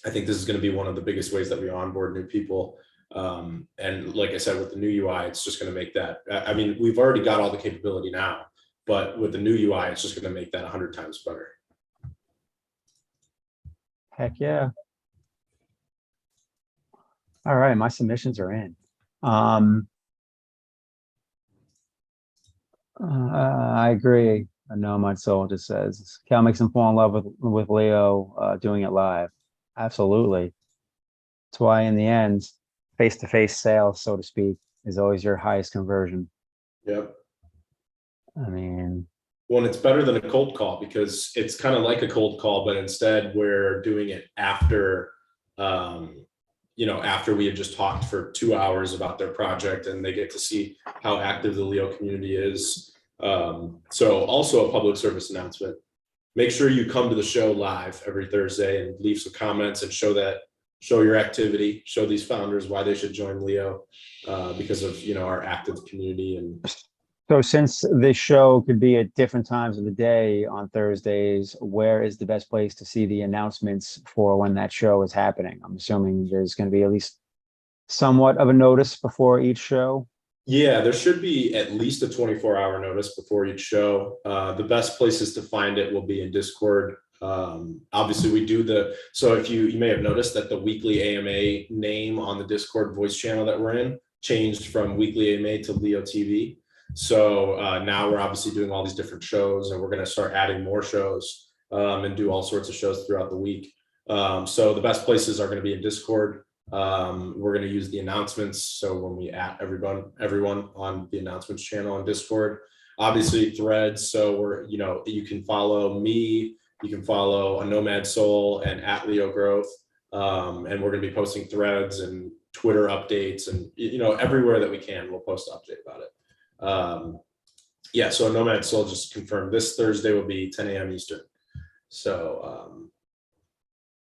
think this is going to be one of the biggest ways that we onboard new people. And like I said, with the new UI, it's just going to make that. I mean, we've already got all the capability now, but with the new UI, it's just going to make that 100 times better. Heck yeah. All right, my submissions are in. I agree. I know my soul just says Cal makes him fall in love with Leo doing it live. Absolutely. That's why in the end, face-to-face sales, so to speak, is always your highest conversion. Yep. I mean, Well, it's better than a cold call because it's kind of like a cold call, but instead we're doing it after, after we had just talked for 2 hours about their project, and they get to see how active the Leo community is. So also a public service announcement. Make sure you come to the show live every Thursday and leave some comments and show your activity, show these founders why they should join Leo, because of, our active community. And So since this show could be at different times of the day on Thursdays, where is the best place to see the announcements for when that show is happening? I'm assuming there's going to be at least somewhat of a notice before each show. yeah, there should be at least a 24-hour notice before each show. The best places to find it will be in Discord. Obviously we do so if you may have noticed that the Weekly AMA name on the Discord voice channel that we're in changed from Weekly AMA to Leo TV. So now we're obviously doing all these different shows, and we're going to start adding more shows, and do all sorts of shows throughout the week. So the best places are going to be in Discord. We're going to use the announcements. So when we add everyone on the announcements channel on Discord, obviously Threads. So you can follow me, you can follow a Nomad Soul and at Leo Growth. And we're going to be posting Threads and Twitter updates, and everywhere that we can, we'll post an update about it. So Nomad Soul just confirmed this Thursday will be 10 a.m. Eastern. So,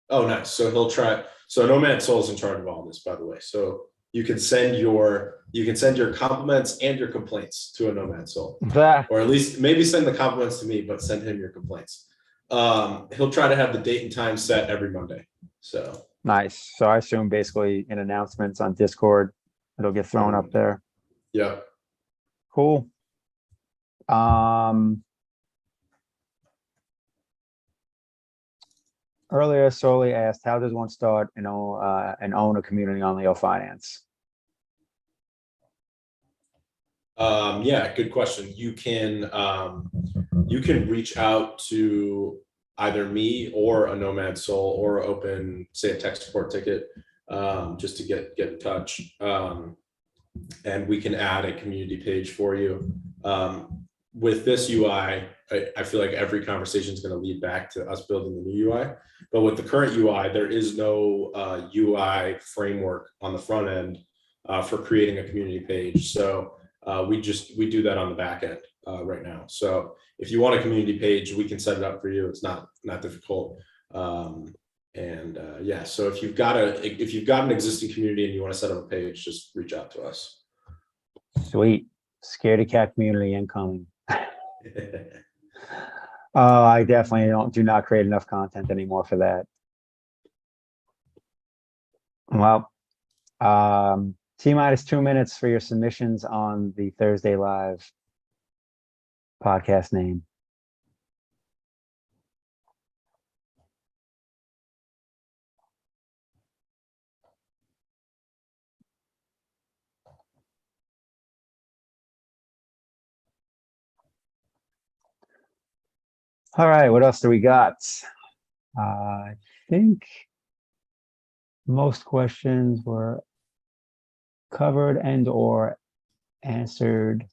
nice. So Nomad Soul is in charge of all this, by the way. So you can send your compliments and your complaints to a Nomad Soul, or at least maybe send the compliments to me, but send him your complaints. He'll try to have the date and time set every Monday. So nice. So I assume basically in announcements on Discord, it'll get thrown up there. Yeah. Cool. Earlier, Soli asked, how does one start and own a community on LeoFinance? Good question. You can reach out to either me or a Nomad Soul, or open, say, a tech support ticket, just to get in touch. And we can add a community page for you. With this UI, I feel like every conversation is going to lead back to us building the new UI. But with the current UI, there is no UI framework on the front end for creating a community page. So we do that on the back end right now. So if you want a community page, we can set it up for you. It's not difficult. So if you've got an existing community and you want to set up a page, just reach out to us. Sweet. Scaredy cat community incoming. I definitely do not create enough content anymore for that. Well, T-minus 2 minutes for your submissions on the Thursday Live podcast name. All right, what else do we got? I think most questions were covered and or answered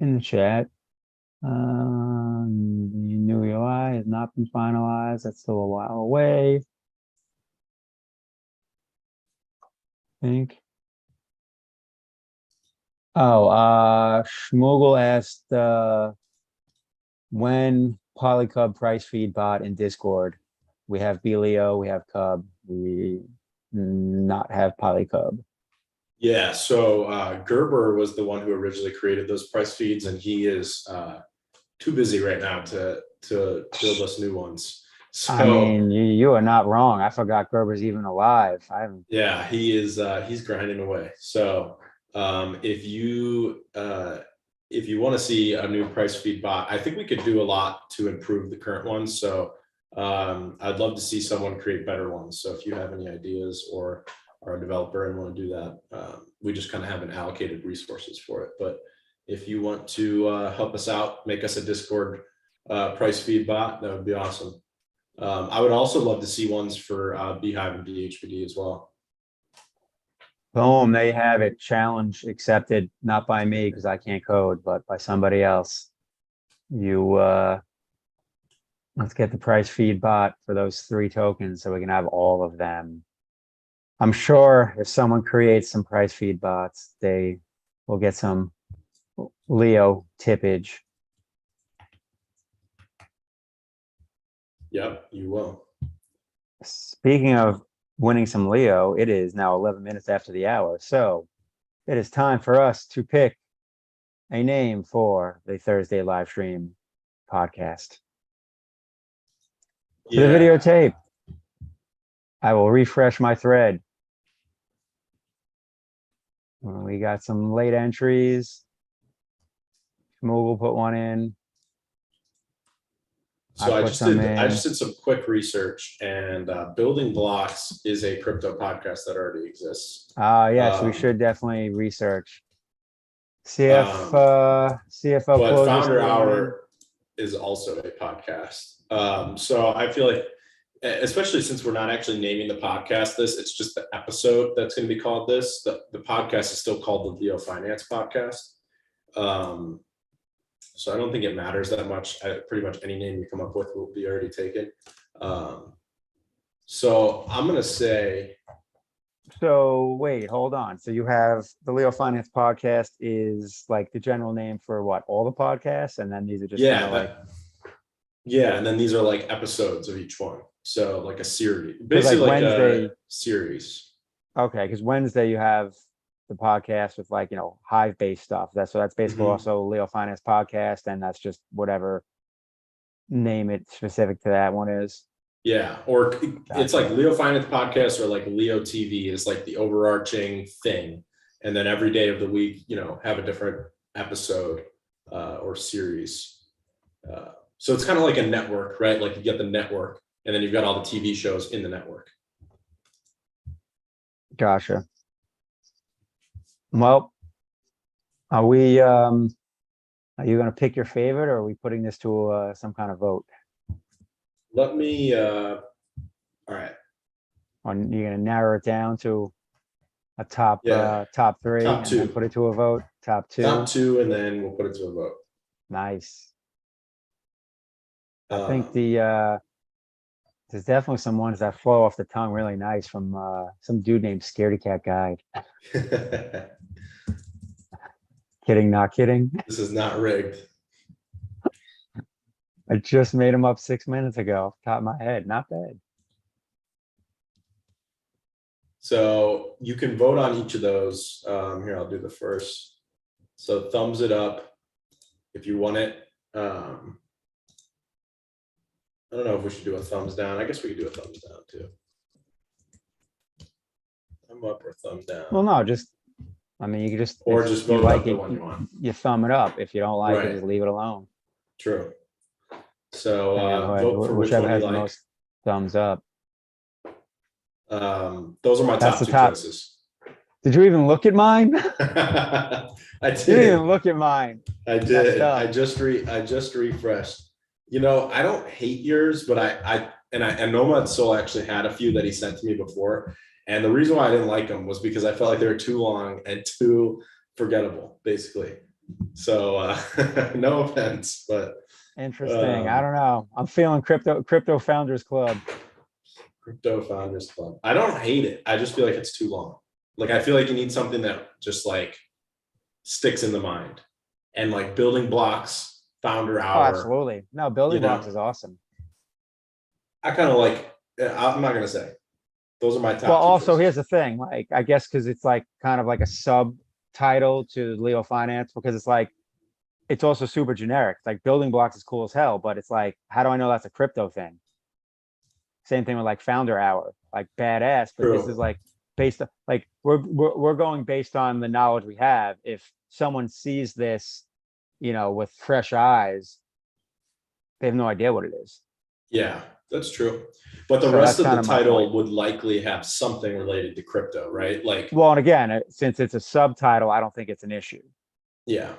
in the chat. The new UI has not been finalized. That's still a while away, I think. Schmoogle asked when Polycub price feed bot in Discord. We have BLEO, we have Cub, we not have Polycub. Yeah, so Gerber was the one who originally created those price feeds, and he is too busy right now to build us new ones. So I mean, you are not wrong. I forgot Gerber's even alive. Yeah, he is. He's grinding away. So if you want to see a new price feed bot, I think we could do a lot to improve the current ones. So I'd love to see someone create better ones. So if you have any ideas or are a developer and want to do that, we just kind of haven't allocated resources for it. But if you want to help us out, make us a Discord price feed bot, that would be awesome. I would also love to see ones for Beehive and HBD as well. Boom, they have it. Challenge accepted, not by me because I can't code, but by somebody else. you let's get the price feed bot for those 3 tokens so we can have all of them. I'm sure if someone creates some price feed bots, they will get some Leo tippage. Yep, you will. Speaking of winning some Leo, it is now 11 minutes after the hour. So it is time for us to pick a name for the Thursday live stream podcast. For the videotape, I will refresh my thread. We got some late entries. Moogle put one in. So I put just some did in. some quick research, and Building Blocks is a crypto podcast that already exists. Yes, we should definitely research. CFO but closes Founder the line. Hour is also a podcast. So I feel like, especially since we're not actually naming the podcast this, it's just the episode that's going to be called this. The podcast is still called the LeoFinance Podcast. So I don't think it matters that much. Pretty much any name you come up with will be already taken. So I'm going to say. So wait, hold on. So you have the LeoFinance Podcast is like the general name for what? All the podcasts? And then these are just kind of like. Yeah, and then these are like episodes of each one. So like a series, basically like Wednesday, a series. Okay, because Wednesday you have the podcast with like, Hive based stuff. That's basically also LeoFinance Podcast, and that's just whatever name it specific to that one is. Yeah, or it's like LeoFinance Podcast, or like Leo TV is like the overarching thing, and then every day of the week, have a different episode or series. So it's kind of like a network, right? Like you get the network, and then you've got all the TV shows in the network. Gotcha. Well, are you going to pick your favorite, or are we putting this to some kind of vote? Let me, all right. Or you're going to narrow it down to a top 3 Top and two. then put it to a vote? Top 2? Top 2, and then we'll put it to a vote. Nice. I think there's definitely some ones that flow off the tongue really nice from some dude named Scaredy Cat Guide. Kidding, not kidding. This is not rigged. I just made him up 6 minutes ago, top of my head. Not bad. So you can vote on each of those. Here, I'll do the first. So thumbs it up if you want it. I don't know if we should do a thumbs down. I guess we could do a thumbs down too. Thumb up or thumb down. Well, no, you can just, or just vote like the it, one you want. You thumb it up. If you don't like it, just leave it alone. True. So vote for whichever has the most thumbs up. Those are my top 2 choices. Did you even look at mine? I did. You didn't even look at mine. I did. I just refreshed. I don't hate yours, but I Nomad Soul actually had a few that he sent to me before. And the reason why I didn't like them was because I felt like they were too long and too forgettable, basically. So no offense, but interesting. I don't know. I'm feeling crypto founders club. Crypto founders club. I don't hate it. I just feel like it's too long. Like I feel like you need something that just like sticks in the mind, and like Building Blocks. Founder Hour. Oh, absolutely. No, Building Blocks is awesome. I kind of like, I'm not going to say. Those are my top. Well, also, here's the thing. Like, I guess because it's like kind of like a subtitle to LeoFinance, because it's like, it's also super generic. Like Building Blocks is cool as hell, but it's like, how do I know that's a crypto thing? Same thing with like Founder Hour, like badass, but this is like based on, like, we're going based on the knowledge we have. If someone sees this, with fresh eyes, they have no idea what it is. Yeah, that's true. But the rest of the title would likely have something related to crypto, right? Like, well, and again, since it's a subtitle, I don't think it's an issue. Yeah.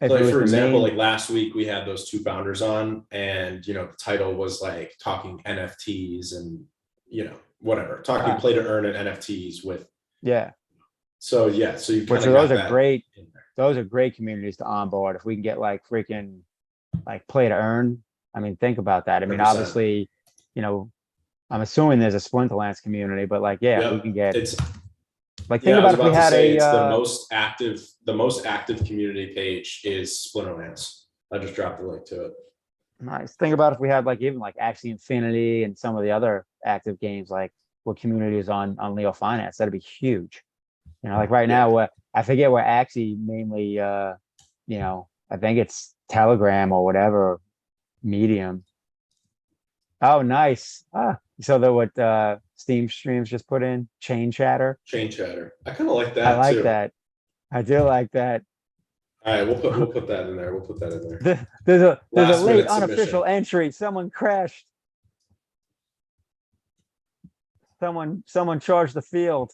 Like for example, like last week we had those 2 founders on, and the title was like talking NFTs and whatever, talking play to earn and NFTs with. Yeah. So so you those are great. Those are great communities to onboard. If we can get like freaking like play to earn. I mean, think about that. I mean, 100%. obviously, you know, I'm assuming there's a Splinterlands community, but like, yeah, we can Yep. get It's like, think Yeah, I was about if we about to had say a, it's the most active community page is Splinterlands. I just dropped the link to it. nice. Think about if we had like even like Axie Infinity and some of the other active games, like what community is on Leo Finance. That'd be huge. You know, like right Yeah. now, what I forget where Axie mainly, I think it's Telegram or whatever medium. Oh, nice. So the what Steam streams just put in chain chatter. Chain chatter. I kind of like I that like too. that. I do like that. All right, we'll put that in there. We'll put that in there. There's a Last late minute unofficial submission. entry. Someone crashed. Someone charged the field.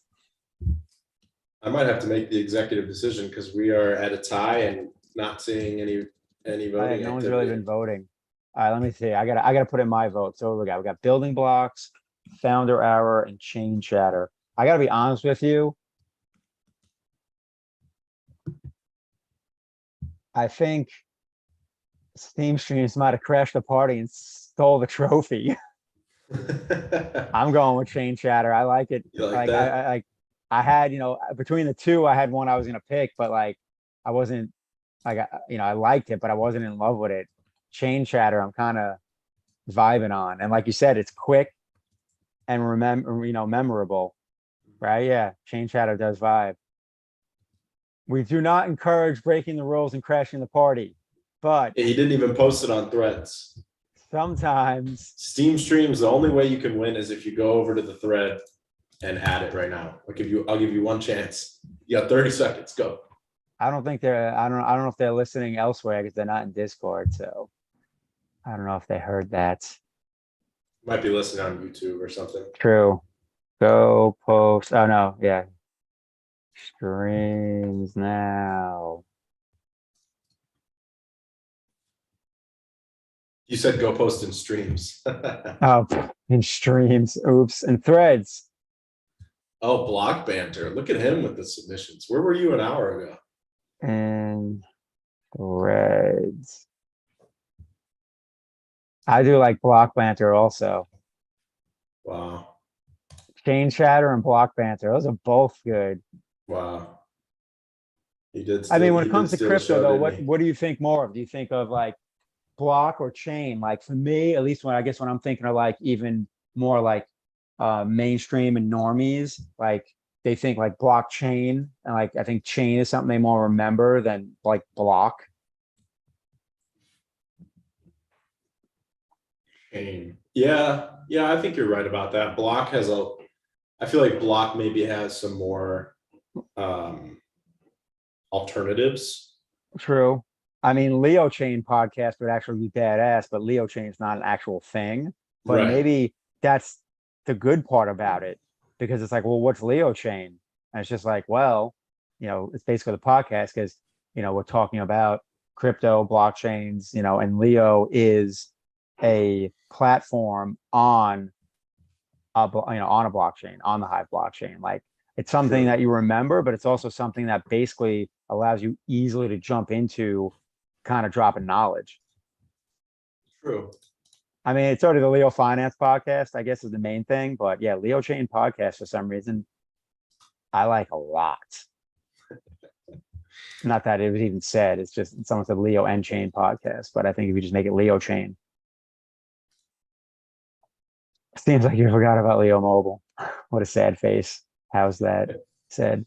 I might have to make the executive decision because we are at a tie and not seeing any Oh, yeah, voting no one's really activity. been voting. All right, let me see. I gotta put in my vote. So we got building blocks, founder hour, and chain chatter. I gotta be honest with you. I think Steam streams might have crashed the party and stole the trophy. I'm going with chain chatter. I like it. You like Like I, that? I like I had, between the two, I had one I was gonna pick, but like I wasn't like I liked it, but I wasn't in love with it. Chain chatter, I'm kind of vibing on. And like you said, it's quick and memorable, right? Yeah, chain chatter does vibe. We do not encourage breaking the rules and crashing the party, but He didn't even post it on Threads. sometimes Steam streams, the only way you can win is if you go over to the thread and add it right now. I'll give you one chance. You got 30 seconds. Go. I don't know if they're listening elsewhere because they're not in Discord, so I don't know if they heard that. Might be listening on YouTube or something. True. Go post. Oh no, yeah. Streams now. You said go post in streams. Oh, in streams. Oops. And threads. Oh, block banter. Look at him with the submissions. Where were you an hour ago? And threads. I do like block banter also. Wow. Chain chatter and block banter. Those are both good. Wow. He did I mean, steal when it he did comes to steal the crypto show, though, didn't what he? what do you think more of? Do you think of like block or chain? Like for me, at least when I'm thinking of like even more like mainstream and normies, like they think like blockchain, and like I think chain is something they more remember than like block. Shane. Yeah, yeah, I think you're right about that. I feel like Block maybe has some more um alternatives. True. I mean, Leo Chain podcast would actually be badass, but Leo Chain is not an actual thing. But Right. maybe that's the good part about it because it's like, well, what's Leo Chain? And it's just like, well, it's basically the podcast because, we're talking about crypto, blockchains, and Leo is a platform on a blockchain, on the Hive blockchain. Like it's something True. that you remember, but it's also something that basically allows you easily to jump into kind of dropping knowledge. True. I mean, it's already the Leo Finance podcast, I guess, is the main thing. But yeah, Leo Chain podcast for some reason I like a lot. Not that it was even said, it's just someone said Leo and Chain podcast, but I think if you just make it Leo Chain, seems like you forgot about Leo Mobile. What a sad face. How's that said?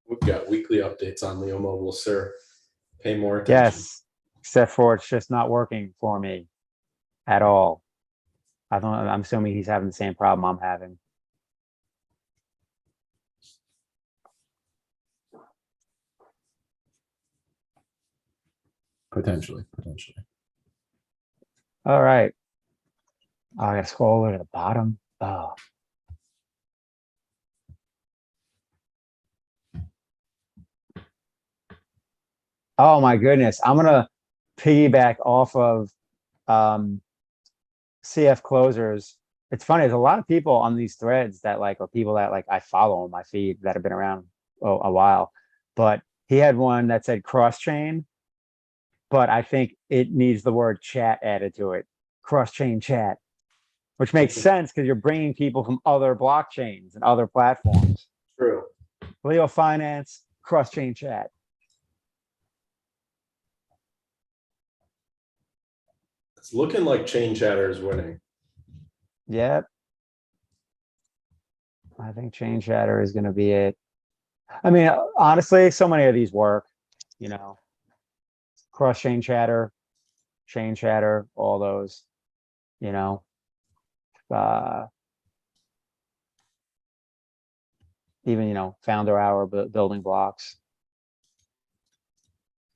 We've got weekly updates on Leo Mobile, sir. Pay more attention. Yes, except for it's just not working for me at all. I'm assuming he's having the same problem I'm having. Potentially. All right. Oh, I gotta scroll over to the bottom. Oh, oh my goodness. I'm gonna piggyback off of um CF closers. It's funny, there's a lot of people on these threads that like are people that like I follow on my feed that have been around a while. But he had one that said cross chain. but I think it needs the word chat added to it. Cross-chain chat, which makes sense because you're bringing people from other blockchains and other platforms. True. LeoFinance, cross-chain chat. It's looking like Chain Chatter is winning. Yep. I think chain chatter is going to be it. I mean, honestly, so many of these work, you know, cross-chain chatter, chain chatter, all those, you know, uh, even, you know, founder hour building blocks.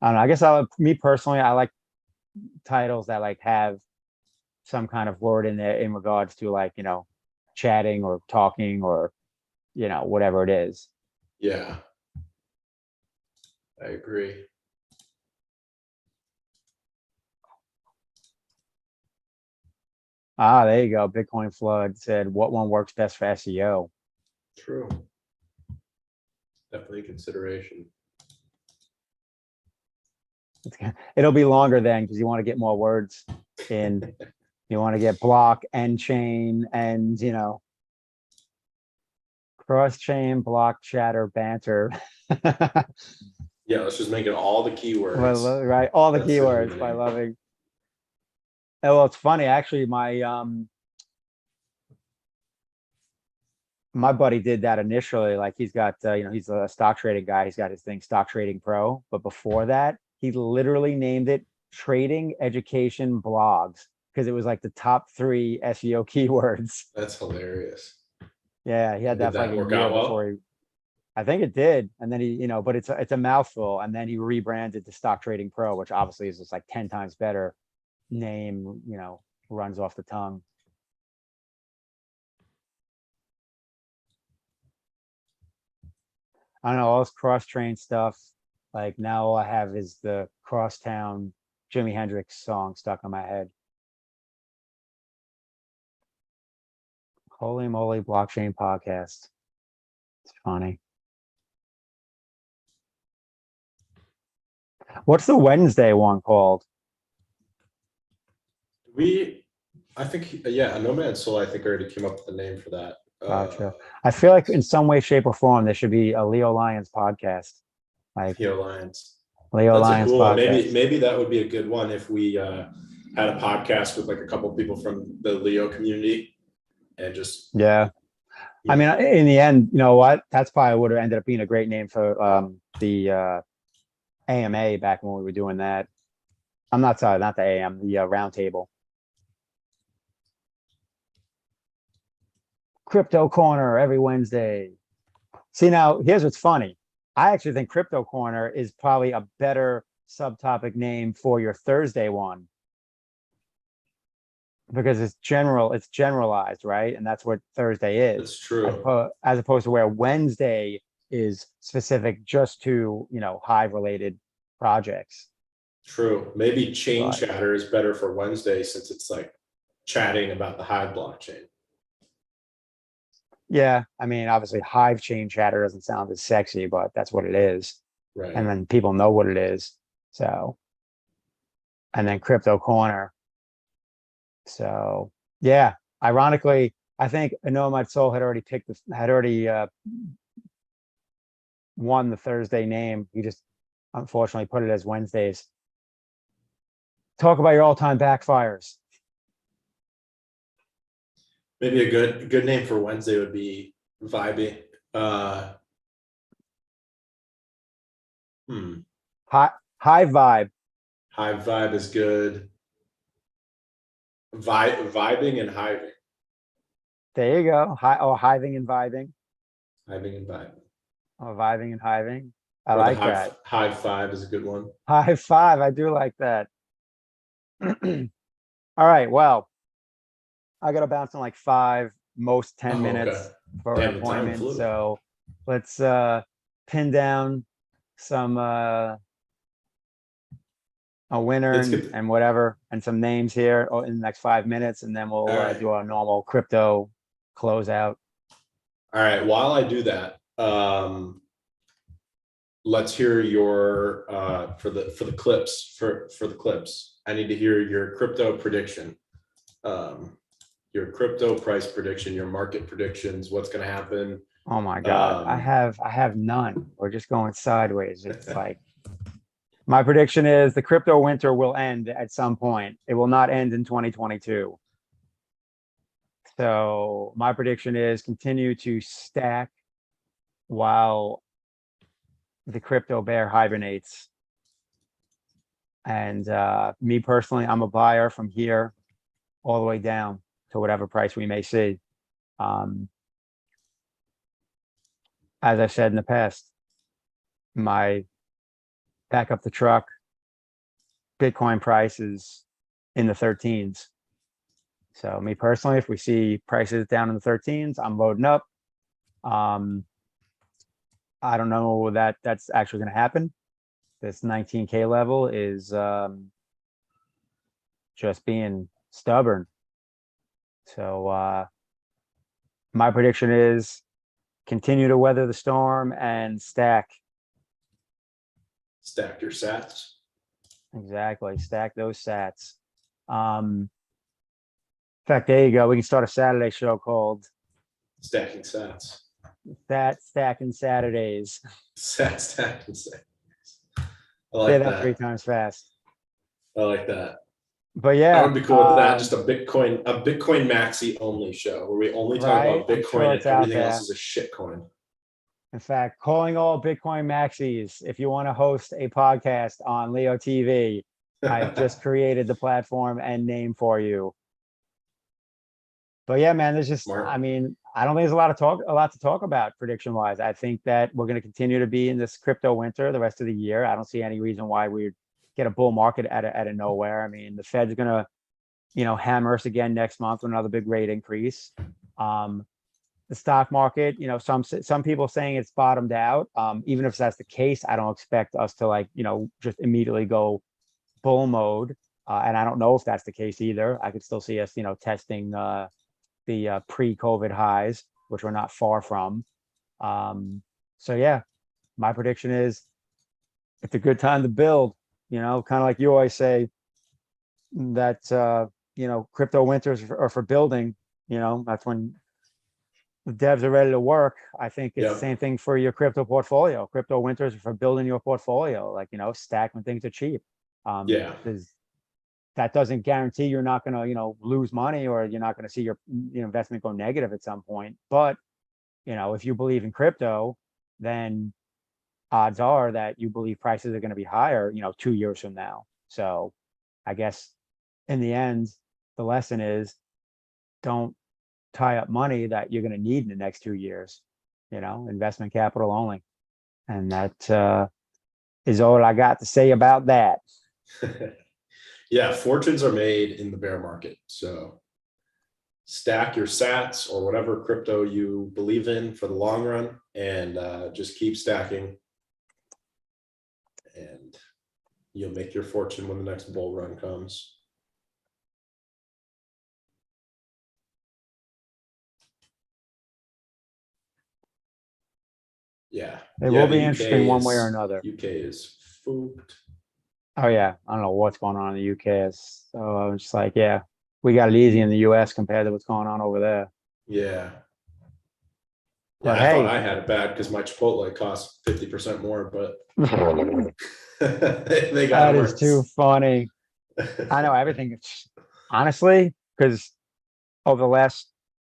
I don't know. I guess me personally, I like titles that like have some kind of word in there in regards to like, you know, chatting or talking or, you know, whatever it is. Yeah, I agree. Ah, there you go. Bitcoin Flood said, what one works best for SEO? True. Definitely a consideration. It'll be longer then because you want to get more words in. You want to get block and chain and, you know, cross chain, block, chatter, banter. Yeah, let's just make it all the keywords. Right. All the That's the keywords new by name. loving. Oh, well, it's funny. Actually, my buddy did that initially. Like he's got, you know, he's a stock trading guy. He's got his thing, Stock Trading Pro. But before that, he literally named it Trading Education Blogs because it was like the top 3 SEO keywords. That's hilarious. Yeah, he had Did that for like that a work year out before well? he. I think it did, and then he, you know, but it's a mouthful, and then he rebranded to Stock Trading Pro, which obviously is just like 10 times better name. You know, runs off the tongue. I don't know, all this cross-train stuff. Like now all I have is the Crosstown Jimi Hendrix song stuck in my head. Holy moly, blockchain podcast. It's funny. What's the Wednesday one called? I think, yeah, Nomad Soul, I think already came up with the name for that. Gotcha. I feel like in some way, shape, or form, there should be a Leo Lions podcast. Like Theo Lions. Leo That's a Lions cool one. Maybe podcast. maybe that would be a good one if we had a podcast with like a couple people from the Leo community and just, Yeah. you I mean, know, in the end, you know what? That's probably would have ended up being a great name for the AMA back when we were doing that. I'm not sorry, not the AM, the round table. Crypto Corner every Wednesday. See, now here's what's funny. I actually think Crypto Corner is probably a better subtopic name for your Thursday one because it's generalized, right? And that's what Thursday it's is, true. as opposed to where Wednesday is specific just to, you know, Hive related projects. True. Maybe Chain But Chatter is better for Wednesday since it's like chatting about the Hive blockchain. yeah, I mean, obviously Hive chain chatter doesn't sound as sexy, but that's what it is. And Right. then people know what it is. So, and then Crypto Corner. So, yeah, ironically, I think Nomad Soul had already won the Thursday name. He just unfortunately put it as Wednesdays. Talk about your all-time backfires. Maybe a good name for Wednesday would be Vibey. Uh, hmm. High vibe. Hive Vibe is good. Vibing and hiving. There you go. Hiving and vibing. Hiving and vibing. Oh, vibing and hiving. I Or the like that. Hive 5 is a good one. High five. I do like that. All right. Well, I got to bounce in like 5, most 10 Oh, okay. minutes for an Damn, the time appointment. flew. So let's pin down some a winner Let's get and whatever and some names here in the next 5 minutes, and then we'll all right. do our normal crypto closeout. All right. While I do that, let's hear your for the clips for the clips. I need to hear your crypto prediction, your crypto price prediction, your market predictions, what's going to happen. Oh my God. I Um, have none. We're just going sideways. It's like my prediction is the crypto winter will end at some point. It will not end in 2022. So my prediction is continue to stack while the crypto bear hibernates. And me personally, I'm a buyer from here all the way down to whatever price we may see. Um, as I said in the past, my back up the truck, Bitcoin price is in the 13s. So me personally, if we see prices down in the 13s, I'm loading up. I don't know that that's actually going to happen. This 19K level is just being stubborn. So my prediction is continue to weather the storm and stack. Stack your sats. Exactly. Stack those sats. In fact, there you go. We can start a Saturday show called Stacking sats. Stacking Saturdays. Stacking sats. I Say like that 3 times fast. I like that. But I yeah, would be cool with that. Just a Bitcoin maxi only show where we only talk right. about I'm sure Bitcoin it's and out everything else there. is a shit coin. In fact, calling all Bitcoin maxis. If you want to host a podcast on Leo TV, I've just created the platform and name for you. But yeah, man, there's just, I Smart. mean, I don't think there's a lot to talk about prediction wise. I think that we're going to continue to be in this crypto winter the rest of the year. I don't see any reason why we'd get a bull market out of nowhere. I mean, the Fed's going to, hammer us again next month with another big rate increase. Um, the stock market, some people saying it's bottomed out. Even if that's the case, I don't expect us to just immediately go bull mode. And I don't know if that's the case either. I could still see us, testing the pre-COVID highs, which we're not far from. So yeah, my prediction is it's a good time to build, kind of like you always say that, crypto winters are for building, that's when the devs are ready to work. I think it's the Yep. same thing for your crypto portfolio. Crypto winters are for building your portfolio, stack when things are cheap. Yeah. Because that doesn't guarantee you're not going to, lose money or you're not going to see your investment go negative at some point. But, if you believe in crypto, then odds are that you believe prices are going to be higher, 2 years from now. So I guess in the end, the lesson is don't tie up money that you're going to need in the next 2 years, investment capital only. And that is all I got to say about that. Yeah, fortunes are made in the bear market. So stack your sats or whatever crypto you believe in for the long run and just keep stacking. And you'll make your fortune when the next bull run comes. Yeah. It Yeah, will the be UK interesting one way or is another. UK is spooked. Oh yeah, I don't know what's going on in the UK. So I was just like, yeah, we got it easy in the US compared to what's going on over there. Yeah. Yeah, But I thought hey, I had it bad because my Chipotle costs 50% more, but they got that it is too worse. funny. I know everything. Honestly, because over the last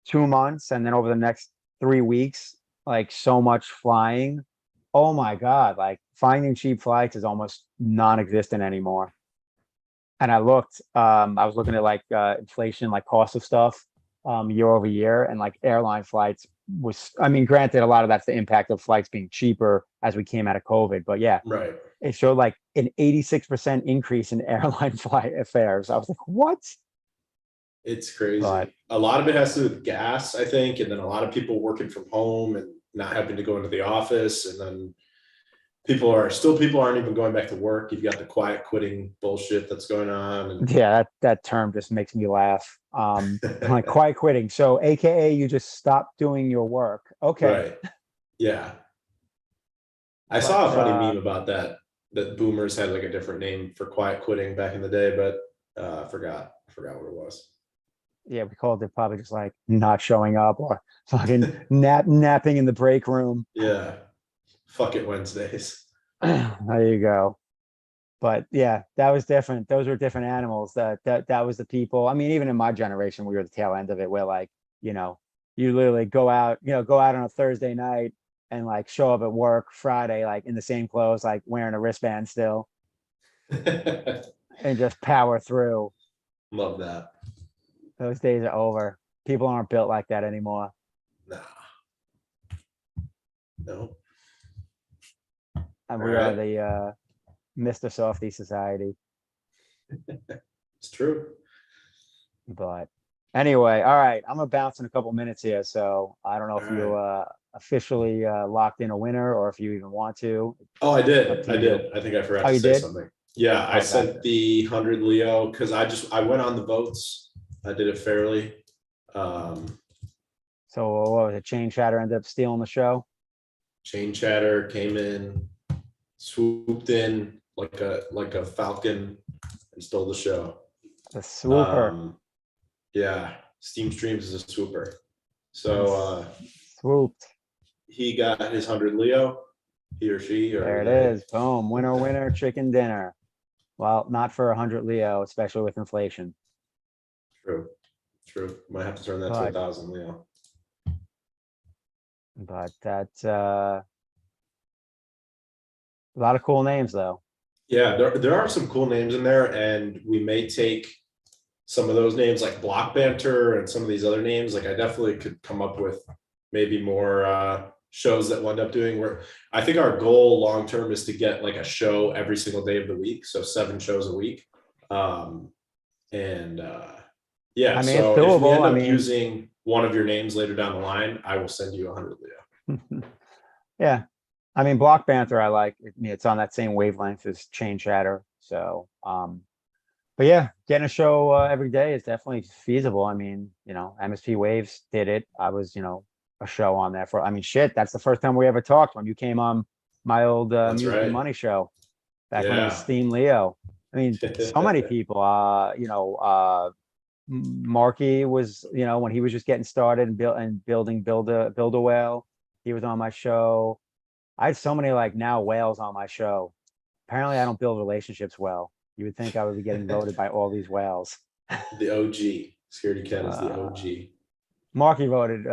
2 months and then over the next 3 weeks, like so much flying. Oh my God, like finding cheap flights is almost non-existent anymore. And I was looking at inflation, like cost of stuff year over year, and like airline flights I mean, granted, a lot of that's the impact of flights being cheaper as we came out of COVID, but yeah, Right. it showed like an 86% increase in airline flight fares. I was like, what? It's crazy. But A lot of it has to do with gas, I think, and then a lot of people working from home and not having to go into the office, and then people aren't even going back to work. You've got the quiet quitting bullshit that's going on. And yeah, that term just makes me laugh. Like quiet quitting. So AKA you just stop doing your work. Okay. right. Yeah. I But saw a funny meme about that, that boomers had like a different name for quiet quitting back in the day, but I forgot what it was. yeah, we called it probably just like not showing up or fucking napping in the break room. Yeah. Fuck it Wednesdays. There you go. But yeah, that was different. Those were different animals. That was the people. I mean, even in my generation, we were the tail end of it, where like, you know, you literally go out on a Thursday night and like show up at work Friday, like in the same clothes, like wearing a wristband still, and just power through. Love that. Those days are over. People aren't built like that anymore. Nah, no. And All we are right. the Mr. Softy society. It's true. But anyway, all right, I'm gonna bounce in a couple minutes here, so I don't know All if you right. officially locked in a winner or if you even want to. Oh, I Up did. to I you. did. I think I forgot Oh, to you say did? something. Yeah, I Oh, sent gotcha. the 100 Leo because I went on the votes. I did it fairly. Um, So what was it? Chain Chatter ended up stealing the show. Chain Chatter came in, swooped in like a falcon and stole the show. The swooper. Um, yeah, Steam Streams is a swooper. And So swooped. he got his 100 Leo, he or she or There it they. is. Boom. Winner, winner, chicken dinner. Well, not for 100 Leo, especially with inflation. True, true. Might have to turn that to But 1,000 Leo. that a lot of cool names though. Yeah, there are some cool names in there, and we may take some of those names like Block Banter and some of these other names. Like I definitely could come up with maybe more shows that we'll end up doing. Where I think our goal long term is to get like a show every single day of the week, so 7 shows a week. Um, and yeah, I mean, it's so if we doable. end I up mean, using one of your names later down the line, I will send you 100 Leo. yeah. I mean, Block Banter, I like. I mean, it's on that same wavelength as Chain Chatter. So, but yeah, getting a show every day is definitely feasible. I mean, MSP Waves did it. I was, a show on there for, I mean, shit, that's the first time we ever talked when you came on my old That's Music and right. Money show back when it was Yeah. Steam Leo. I mean, so many people, Marky was, when he was just getting started and building build a whale, he was on my show. I had so many like now whales on my show. Apparently, I don't build relationships well. You would think I would be getting voted by all these whales. The OG. Scaredy Cat is the Uh, OG. Marky voted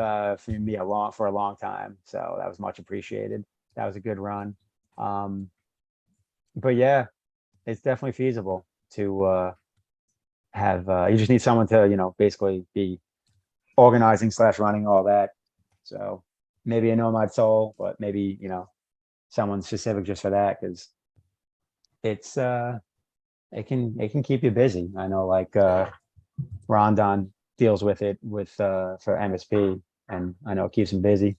for me for a long time, so that was much appreciated. That was a good run. Um, but yeah, it's definitely feasible to have. You just need someone to basically be organizing slash running all that. So maybe a Nomad Soul, but maybe someone specific just for that because it's it can keep you busy. I know like Yeah. Rondon deals with it for MSP, and I know it keeps him busy.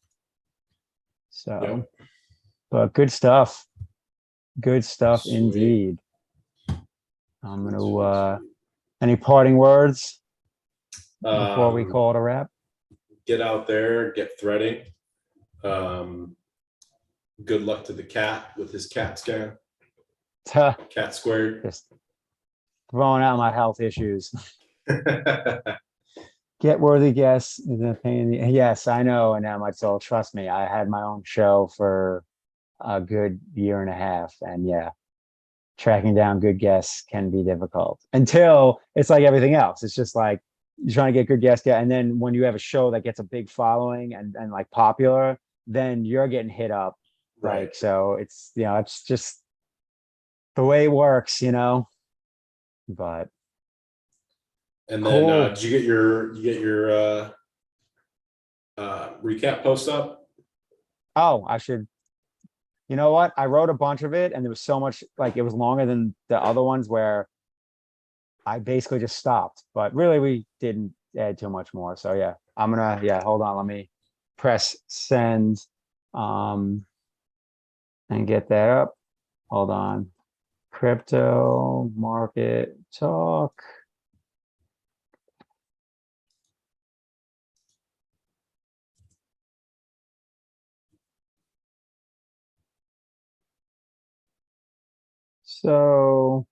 So, Yep. but good stuff Sweet. indeed. I'm gonna Sweet, sweet. any parting words before we Um, call it a wrap? get out there, get threading. Um, good luck to the cat with his cat scan. Tuh, Cat squared. just throwing out my health issues. Get worthy guests is a pain in the yes, I know, and now my soul. Trust me, I had my own show for a good year and a half, and yeah, tracking down good guests can be difficult until it's like everything else. It's just like you're trying to get good guests, yeah, and then when you have a show that gets a big following and like popular, then you're getting hit up. Right. Like so, it's just the way it works. But And then cool. did you get your recap post up? Oh, I should. You know what? I wrote a bunch of it, and there was so much like it was longer than the other ones where I basically just stopped. But really, we didn't add too much more. So yeah, yeah. Hold on, let me press send, um, and get that up. Hold on. Crypto market talk. So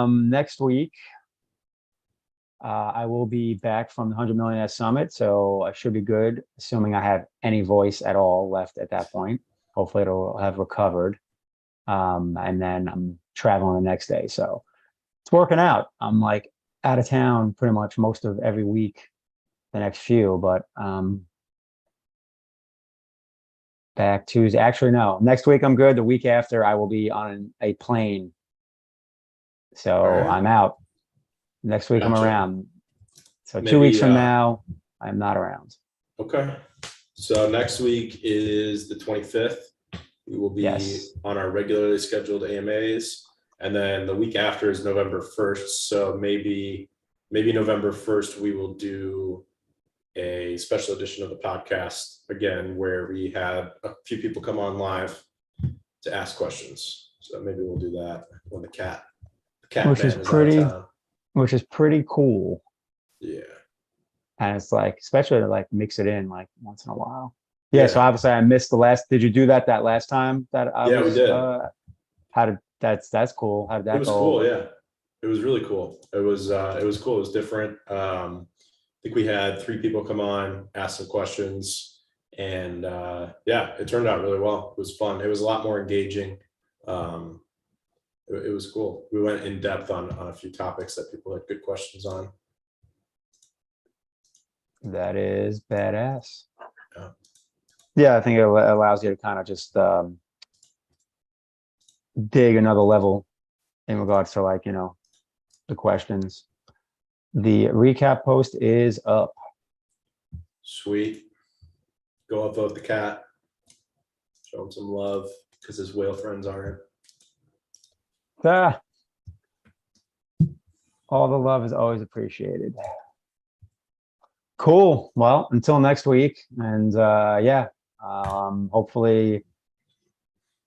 next week, I will be back from the 100 Millionaire Summit, so I should be good, assuming I have any voice at all left at that point. Hopefully it'll have recovered. And then I'm traveling the next day. So it's working out. I'm like out of town pretty much most of every week, the next few, but back Tuesday. Actually, no, next week I'm good. The week after I will be on a plane. So All right. I'm out. Next week I'm Gotcha. around. So Maybe, 2 weeks from now, I'm not around. Okay. So next week is the 25th. We will be Yes. on our regularly scheduled AMAs. And then the week after is November 1st. So maybe November 1st, we will do a special edition of the podcast again, where we had a few people come on live to ask questions. So maybe we'll do that when the cat Which man is out of pretty, town. which is pretty cool. Yeah. And it's like, especially to like mix it in like once in a while. Yeah. Yeah. So obviously I missed the last, did you do that last time that I Yeah, we was, did. that's cool. How did that It was go? cool. Yeah. It was really cool. It was cool. It was different. I think we had 3 people come on, ask some questions, and yeah, it turned out really well. It was fun. It was a lot more engaging. It was cool. We went in depth on a few topics that people had good questions on. That is badass. Yeah. Yeah, I think it allows you to kind of just dig another level in regards to like, the questions. The recap post is up. Sweet. Go upvote the cat. Show him some love because his whale friends aren't. All the love is always appreciated. Cool. Well, until next week. And yeah, hopefully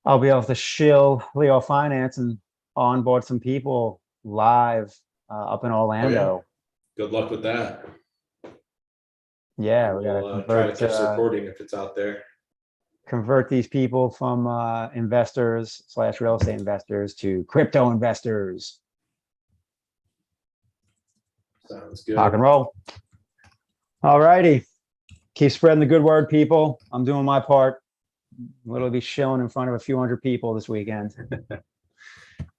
I'll be able to shill LeoFinance and onboard some people live up in Orlando. Good luck with that. Yeah, we gotta We'll try to convert catch the recording if it's out there. convert these people from investors / real estate investors to crypto investors. Sounds good. Rock and roll. All righty. Keep spreading the good word, people. I'm doing my part. Literally be shilling in front of a few hundred people this weekend.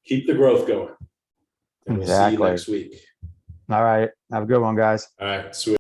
Keep the growth going. And we'll see you Exactly. next week. All right. Have a good one, guys. All right. Sweet.